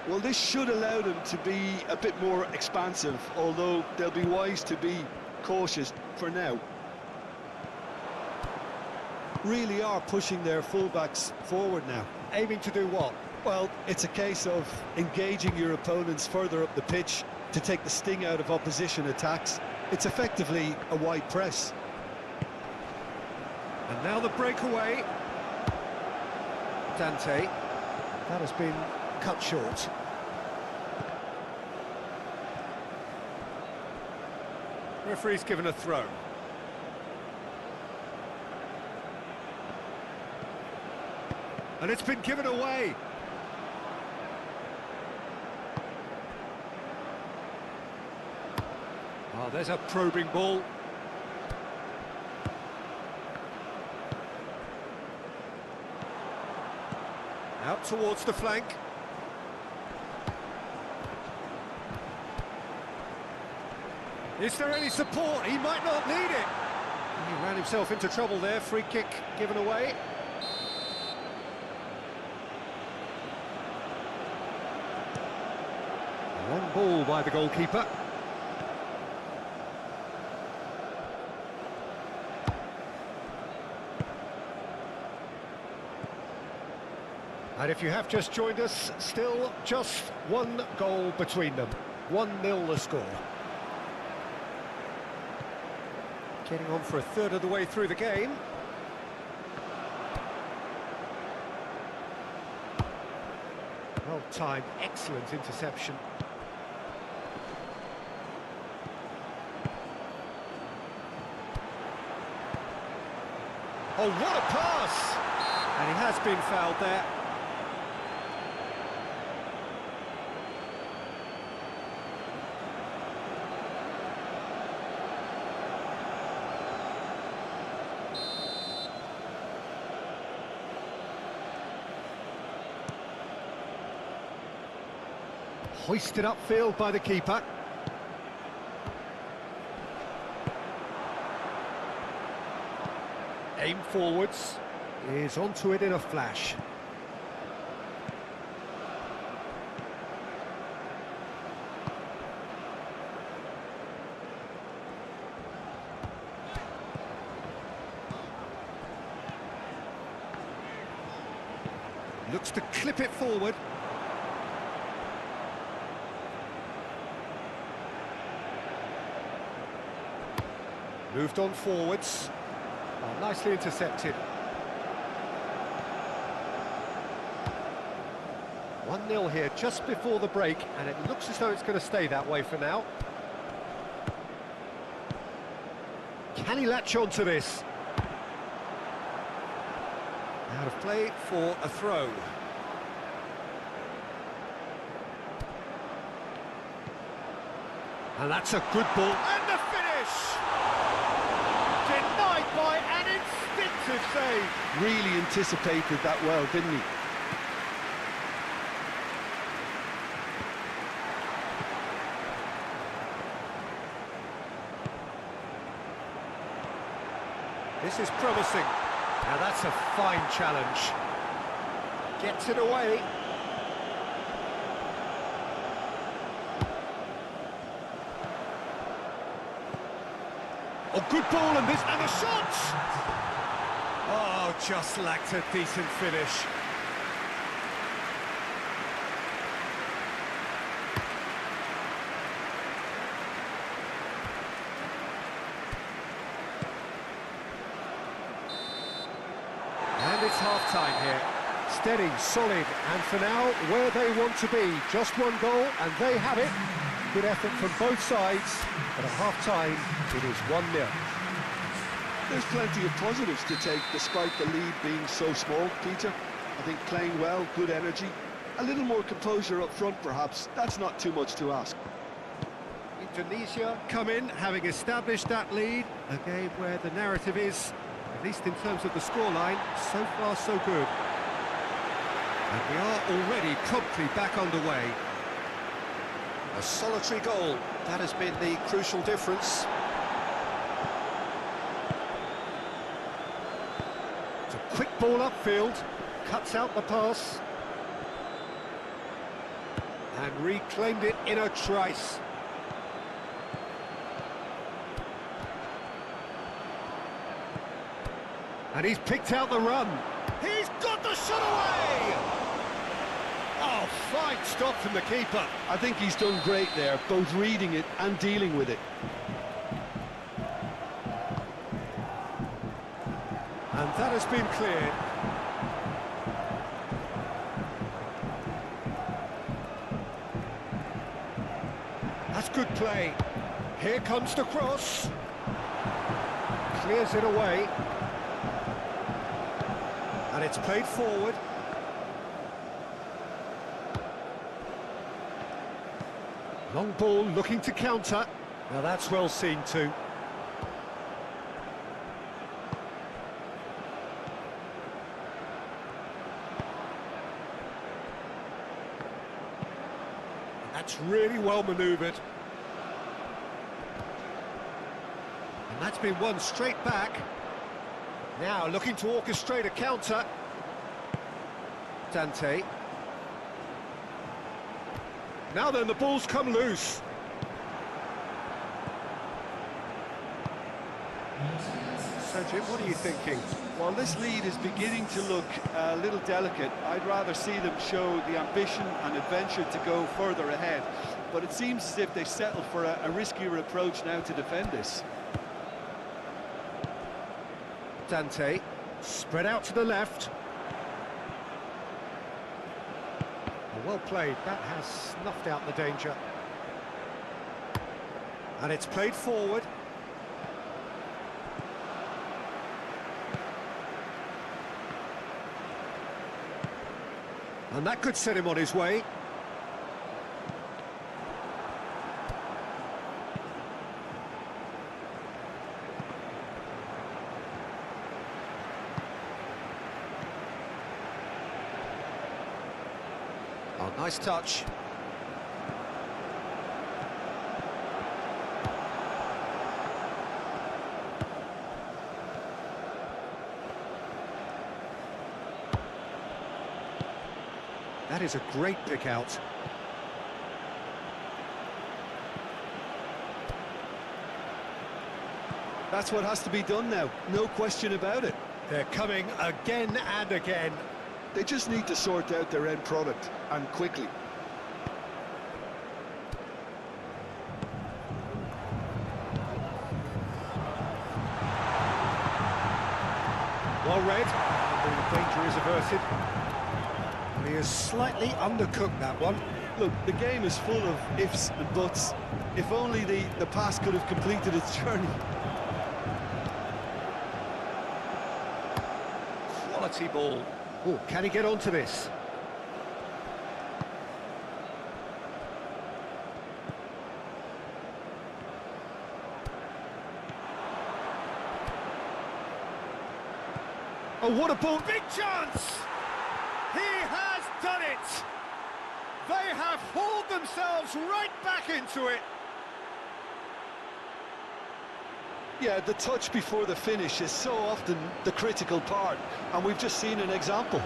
Well, this should allow them to be a bit more expansive, although they'll be wise to be cautious for now. Really are pushing their fullbacks forward now.
Aiming to do what?
Well, it's a case of engaging your opponents further up the pitch to take the sting out of opposition attacks. It's effectively a wide press.
And now the breakaway. Dante. That has been cut short. Referee's given a throw. And it's been given away. Oh, there's a probing ball. Out towards the flank. Is there any support? He might not need it. He ran himself into trouble there. Free kick given away. Long ball by the goalkeeper. And if you have just joined us, still just one goal between them. 1-0 the score. Getting on for a third of the way through the game. Well timed, excellent interception. Oh, what a pass! And he has been fouled there. Hoisted upfield by the keeper. Aim forwards. Is onto it in a flash. Looks to clip it forward. Moved on forwards. Oh, nicely intercepted. 1-0 here just before the break, and it looks as though it's going to stay that way for now. Can he latch on to this? Out of play for a throw. And that's a good ball. And the finish! Denied by an instinctive save.
Really anticipated that well, didn't he?
This is promising. Now that's a fine challenge. Gets it away. Oh, good ball and the shot! Oh, just lacked a decent finish. And it's half-time here. Steady, solid, and for now, where they want to be. Just one goal, and they have it. Good effort from both sides, but at half-time, it is 1-0.
There's plenty of positives to take, despite the lead being so small, Peter. I think playing well, good energy. A little more composure up front, perhaps. That's not too much to ask.
Indonesia come in, having established that lead. A game where the narrative is, at least in terms of the scoreline, so far so good. And we are already promptly back underway. A solitary goal, that has been the crucial difference. It's a quick ball upfield, cuts out the pass. And reclaimed it in a trice. And he's picked out the run. He's got the shot away! Oh, fine stop from the keeper.
I think he's done great there, both reading it and dealing with it.
And that has been cleared. That's good play. Here comes the cross. Clears it away. And it's played forward. Long ball looking to counter. Now that's well seen too. That's really well manoeuvred. And that's been won straight back. Now looking to orchestrate a counter. Dante. Now then, the ball's come loose. So Jim, what are you thinking?
Well, this lead is beginning to look a little delicate. I'd rather see them show the ambition and adventure to go further ahead. But it seems as if they settle for a riskier approach now to defend this.
Dante, spread out to the left. Well played, that has snuffed out the danger. And it's played forward. And that could set him on his way. Oh, nice touch. That is a great pick out.
That's what has to be done now, no question about it.
They're coming again and again.
They just need to sort out their end product, and quickly.
Well read, the danger is averted. And he has slightly undercooked that one.
Look, the game is full of ifs and buts. If only the pass could have completed its journey. Quality ball.
Oh, can he get onto this? Oh, what a ball! Big chance! He has done it! They have hauled themselves right back into it.
Yeah, the touch before the finish is so often the critical part, and we've just seen an example.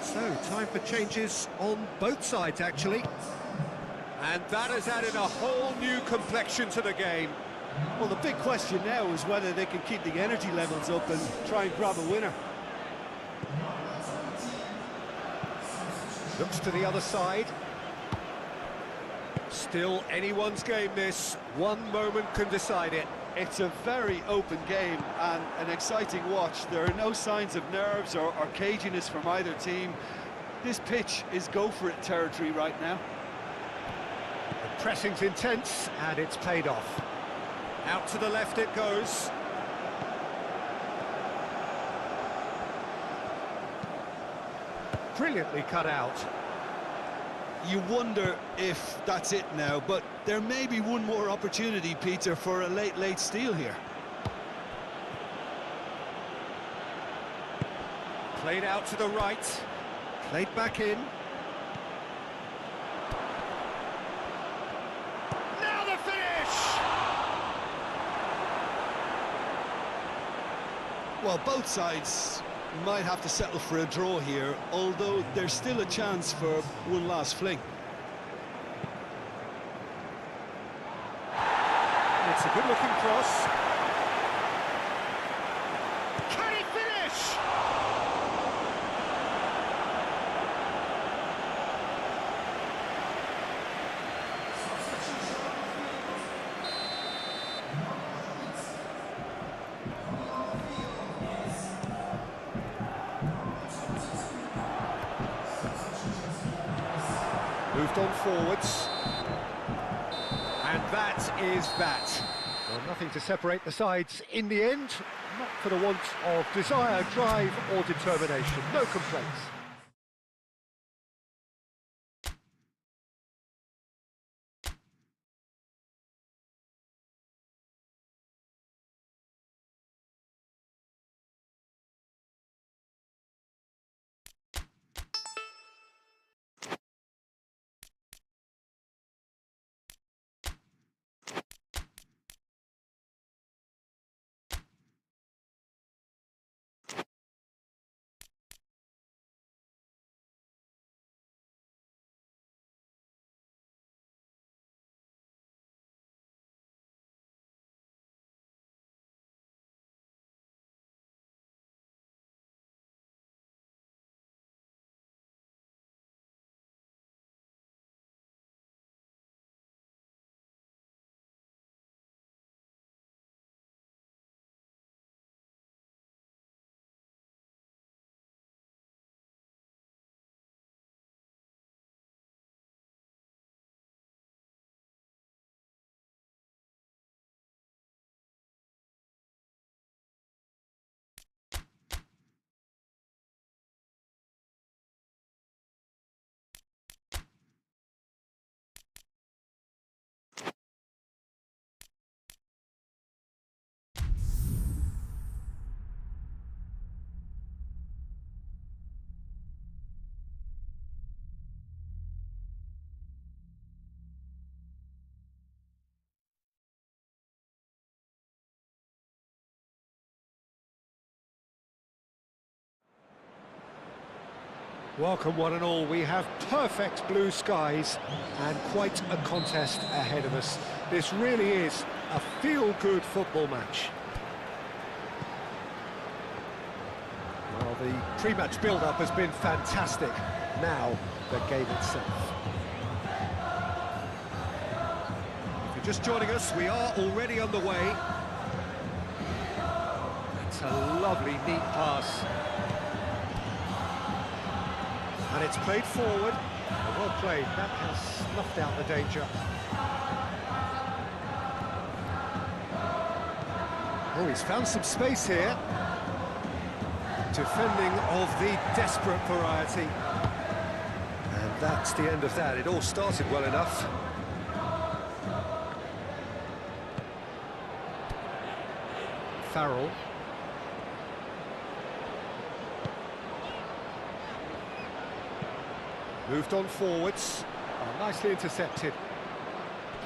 So, time for changes on both sides, actually. And that has added a whole new complexion to the game.
Well, the big question now is whether they can keep the energy levels up and try and grab a winner.
Looks to the other side. Still anyone's game, this. One moment can decide it.
It's a very open game and an exciting watch. There are no signs of nerves or caginess from either team. This pitch is go-for-it territory right now.
The pressing's intense, and it's paid off. Out to the left it goes. Brilliantly cut out.
You wonder if that's it now, but there may be one more opportunity, Peter, for a late steal here.
Played out to the right. Played back in. Now the finish!
Well, both sides might have to settle for a draw here, although there's still a chance for one last fling.
It's a good-looking cross. Can he finish? Moved on forwards. And that is that. Well, nothing to separate the sides in the end, not for the want of desire, drive or determination. No complaints. Welcome one and all, we have perfect blue skies and quite a contest ahead of us. This really is a feel-good football match. Well, the pre-match build-up has been fantastic. Now, the game itself. If you're just joining us, we are already underway. It's a lovely, neat pass. And it's played forward. Well played, that has snuffed out the danger. Oh, he's found some space here. Defending of the desperate variety. And that's the end of that. It all started well enough. Farrell. Moved on forwards. Oh, nicely intercepted.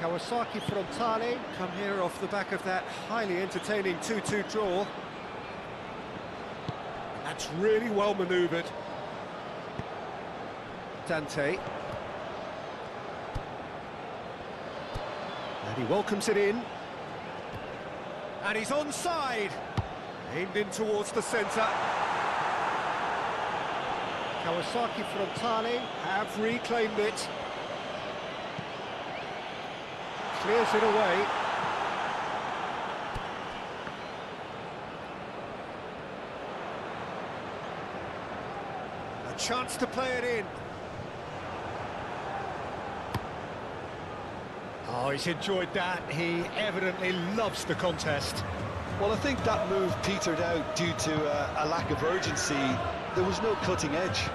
Kawasaki Frontale come here off the back of that highly entertaining 2-2 draw. That's really well manoeuvred. Dante. And he welcomes it in. And he's onside. Aimed in towards the centre. Kawasaki Frontale have reclaimed it. Clears it away. A chance to play it in. Oh, he's enjoyed that. He evidently loves the contest.
Well, I think that move petered out due to a lack of urgency. There was no cutting edge.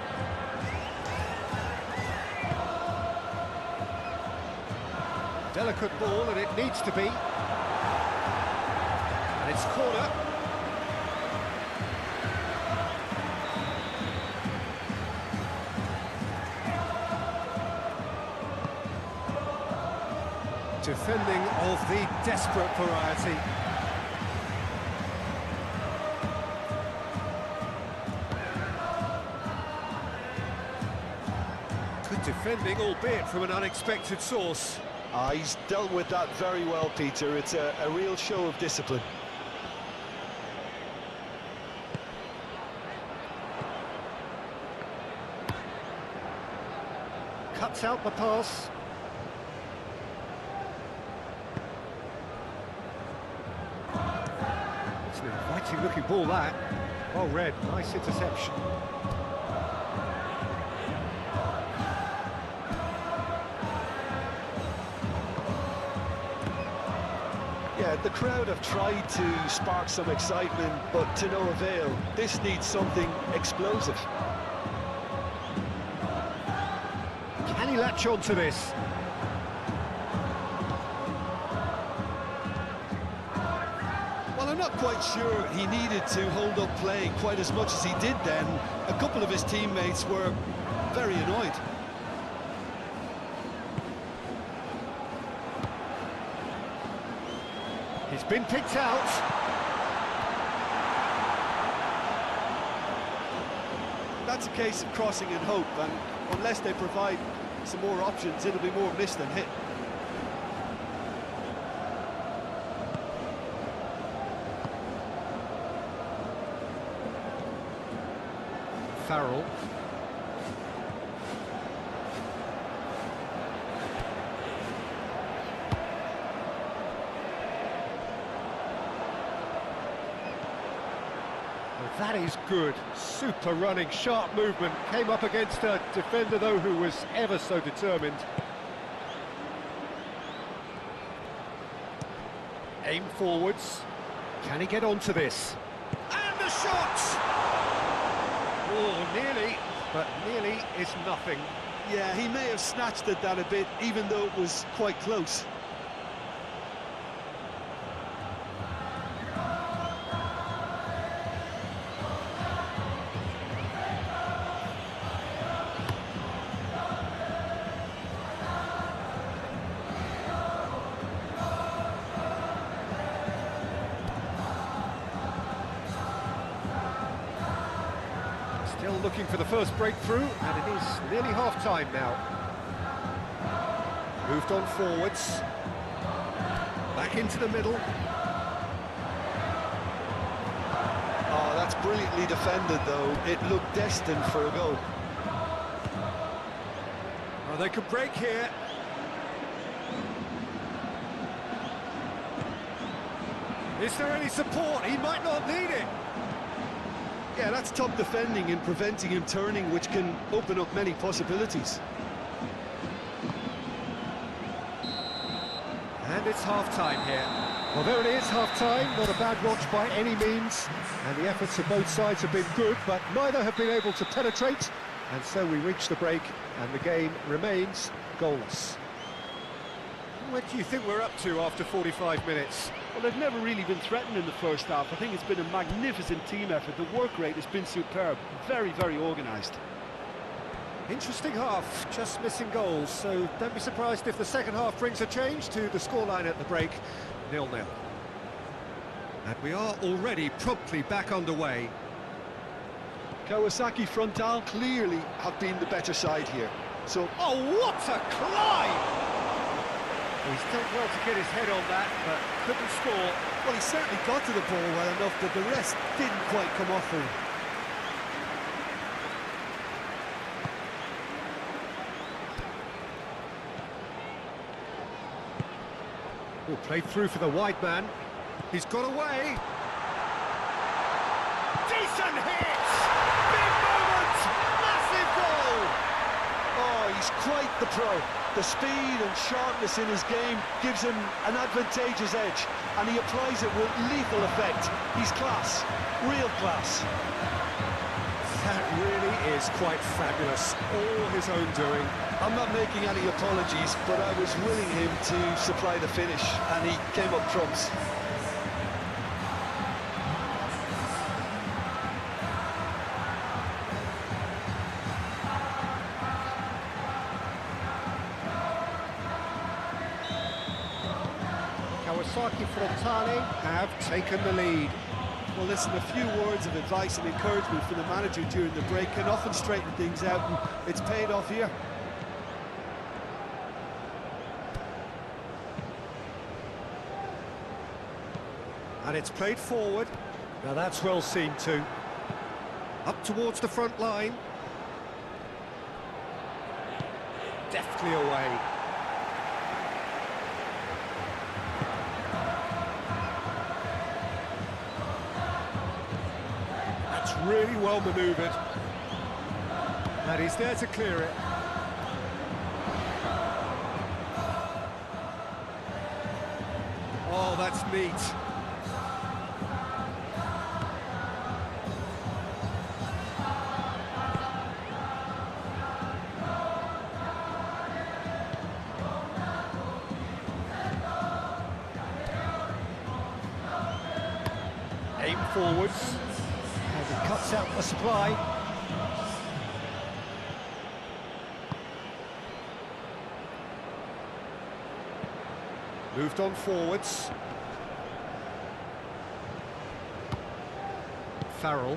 Delicate ball, and it needs to be. And it's corner. Defending of the desperate variety. Good defending, albeit from an unexpected source.
He's dealt with that very well, Peter. It's a real show of discipline.
Cuts out the pass. It's an inviting looking ball, that. Well read, nice interception.
Yeah, the crowd have tried to spark some excitement, but to no avail. This needs something explosive.
Can he latch on to this?
Well, I'm not quite sure he needed to hold up play quite as much as he did then. A couple of his teammates were very annoyed.
He's been picked out.
That's a case of crossing in hope, and unless they provide some more options, it'll be more miss than hit.
Farrell. That is good. Super running, sharp movement. Came up against a defender, though, who was ever so determined. Aim forwards. Can he get onto this? And the shot! Oh, nearly, but nearly is nothing.
Yeah, he may have snatched at that a bit, even though it was quite close.
Still looking for the first breakthrough, and it is nearly half-time now. Moved on forwards. Back into the middle.
Oh, that's brilliantly defended, though. It looked destined for a goal.
Oh, they could break here. Is there any support? He might not need it.
Yeah, that's top defending and preventing him turning, which can open up many possibilities.
And it's half-time here. Well, there it is, half-time. Not a bad watch by any means. And the efforts of both sides have been good, but neither have been able to penetrate. And so we reach the break, and the game remains goalless. What do you think we're up to after 45 minutes?
Well, they've never really been threatened in the first half. I think it's been a magnificent team effort. The work rate has been superb. Very, very organised.
Interesting half, just missing goals, so don't be surprised if the second half brings a change to the scoreline at the break, 0-0. And we are already promptly back underway.
Kawasaki Frontal clearly have been the better side here. So,
oh, what a climb! He's done well to get his head on that, but couldn't score.
well, he certainly got to the ball well enough, but the rest didn't quite come off for him.
Oh, played through for the wide man. He's got away. Decent hit! Big moment! Massive goal!
Oh, he's quite the pro. The speed and sharpness in his game gives him an advantageous edge, and he applies it with lethal effect. He's class, real class.
That really is quite fabulous. All his own doing.
I'm not making any apologies, but I was willing him to supply the finish, and he came up trumps.
Kawasaki Frontale have taken the lead.
Well, listen, a few words of advice and encouragement from the manager during the break can often straighten things out, and it's paid off here.
And it's played forward. Now that's well seen too. Up towards the front line. Deftly away. That's really well manoeuvred. And he's there to clear it. Oh, that's neat. Aim forwards, as it cuts out the supply. Moved on forwards. Farrell.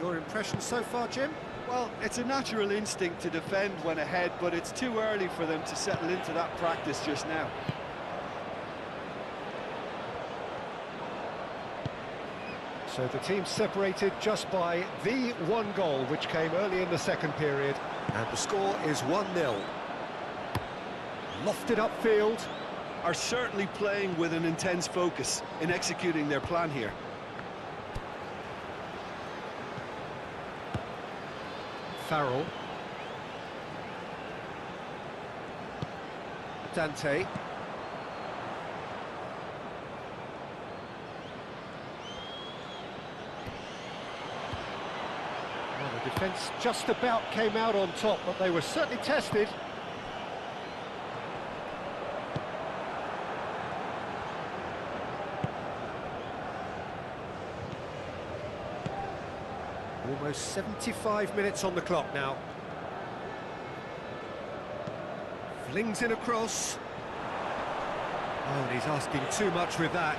Your impression so far, Jim?
Well, it's a natural instinct to defend when ahead, but it's too early for them to settle into that practice just now.
So the team separated just by the one goal, which came early in the second period, and the score is 1-0. Lofted upfield.
Are certainly playing with an intense focus in executing their plan here.
Farrell. Dante. Well, the defence just about came out on top, but they were certainly tested. Almost 75 minutes on the clock now. Flings in a cross. Oh, and he's asking too much with that.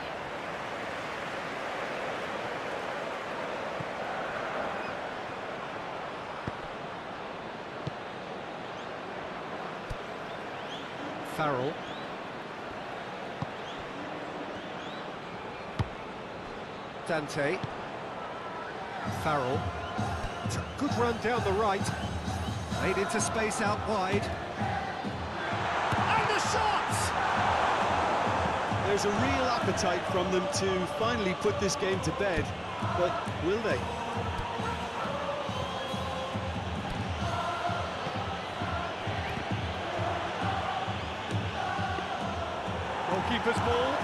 Farrell. Dante. Farrell. It's a good run down the right. Made into space out wide. And the shot!
There's a real appetite from them to finally put this game to bed, but will they? Goalkeeper's ball.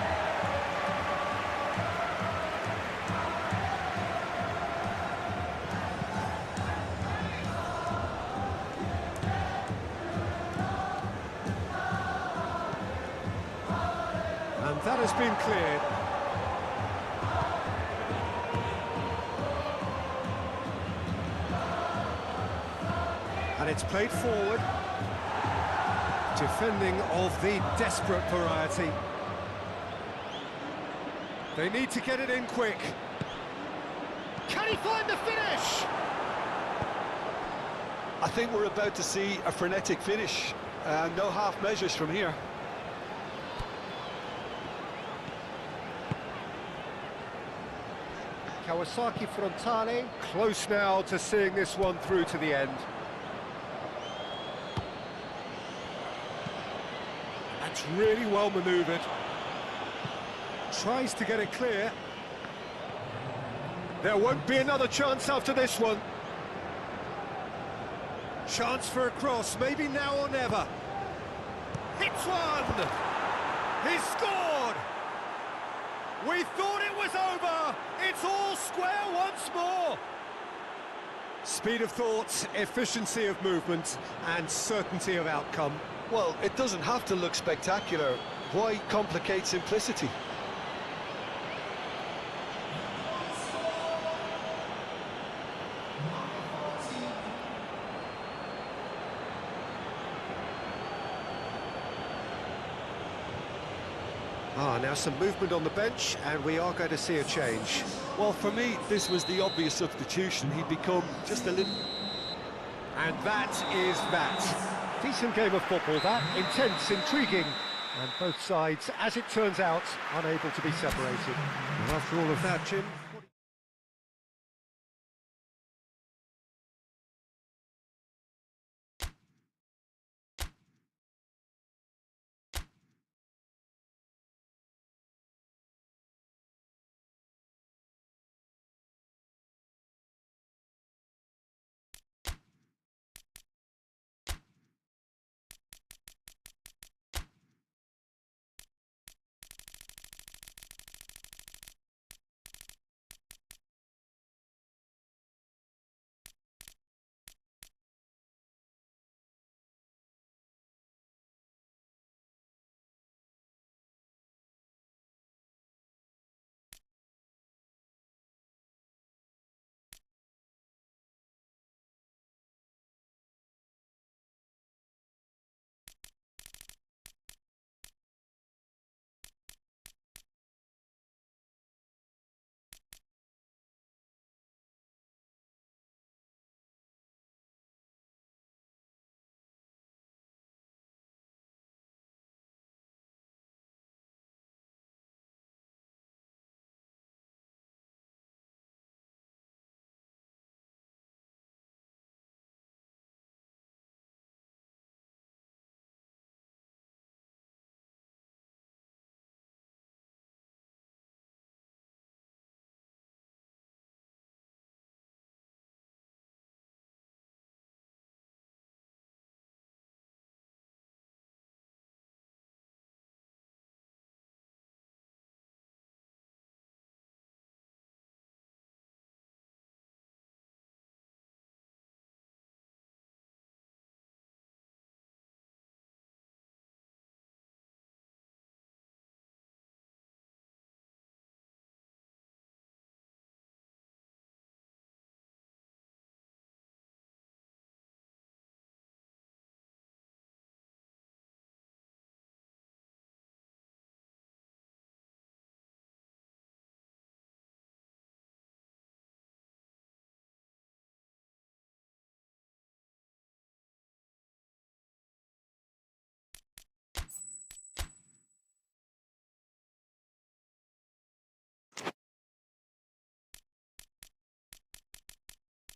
And that has been cleared. And it's played forward. Defending of the desperate variety. They need to get it in quick. Can he find the finish?
I think we're about to see a frenetic finish. No half measures from here.
Kawasaki Frontale, close now to seeing this one through to the end. That's really well manoeuvred. Tries to get it clear. There won't be another chance after this one. Chance for a cross, maybe now or never. Hits one! He's scored! We thought it was over! It's all square once more! Speed of thought, efficiency of movement, and certainty of outcome.
Well, it doesn't have to look spectacular. Why complicate simplicity?
Now some movement on the bench, and we are going to see a change.
Well, for me, this was the obvious substitution. He'd become just a little...
And that is that. Decent game of football, that. Intense, intriguing. And both sides, as it turns out, unable to be separated. And after all of that, Jim,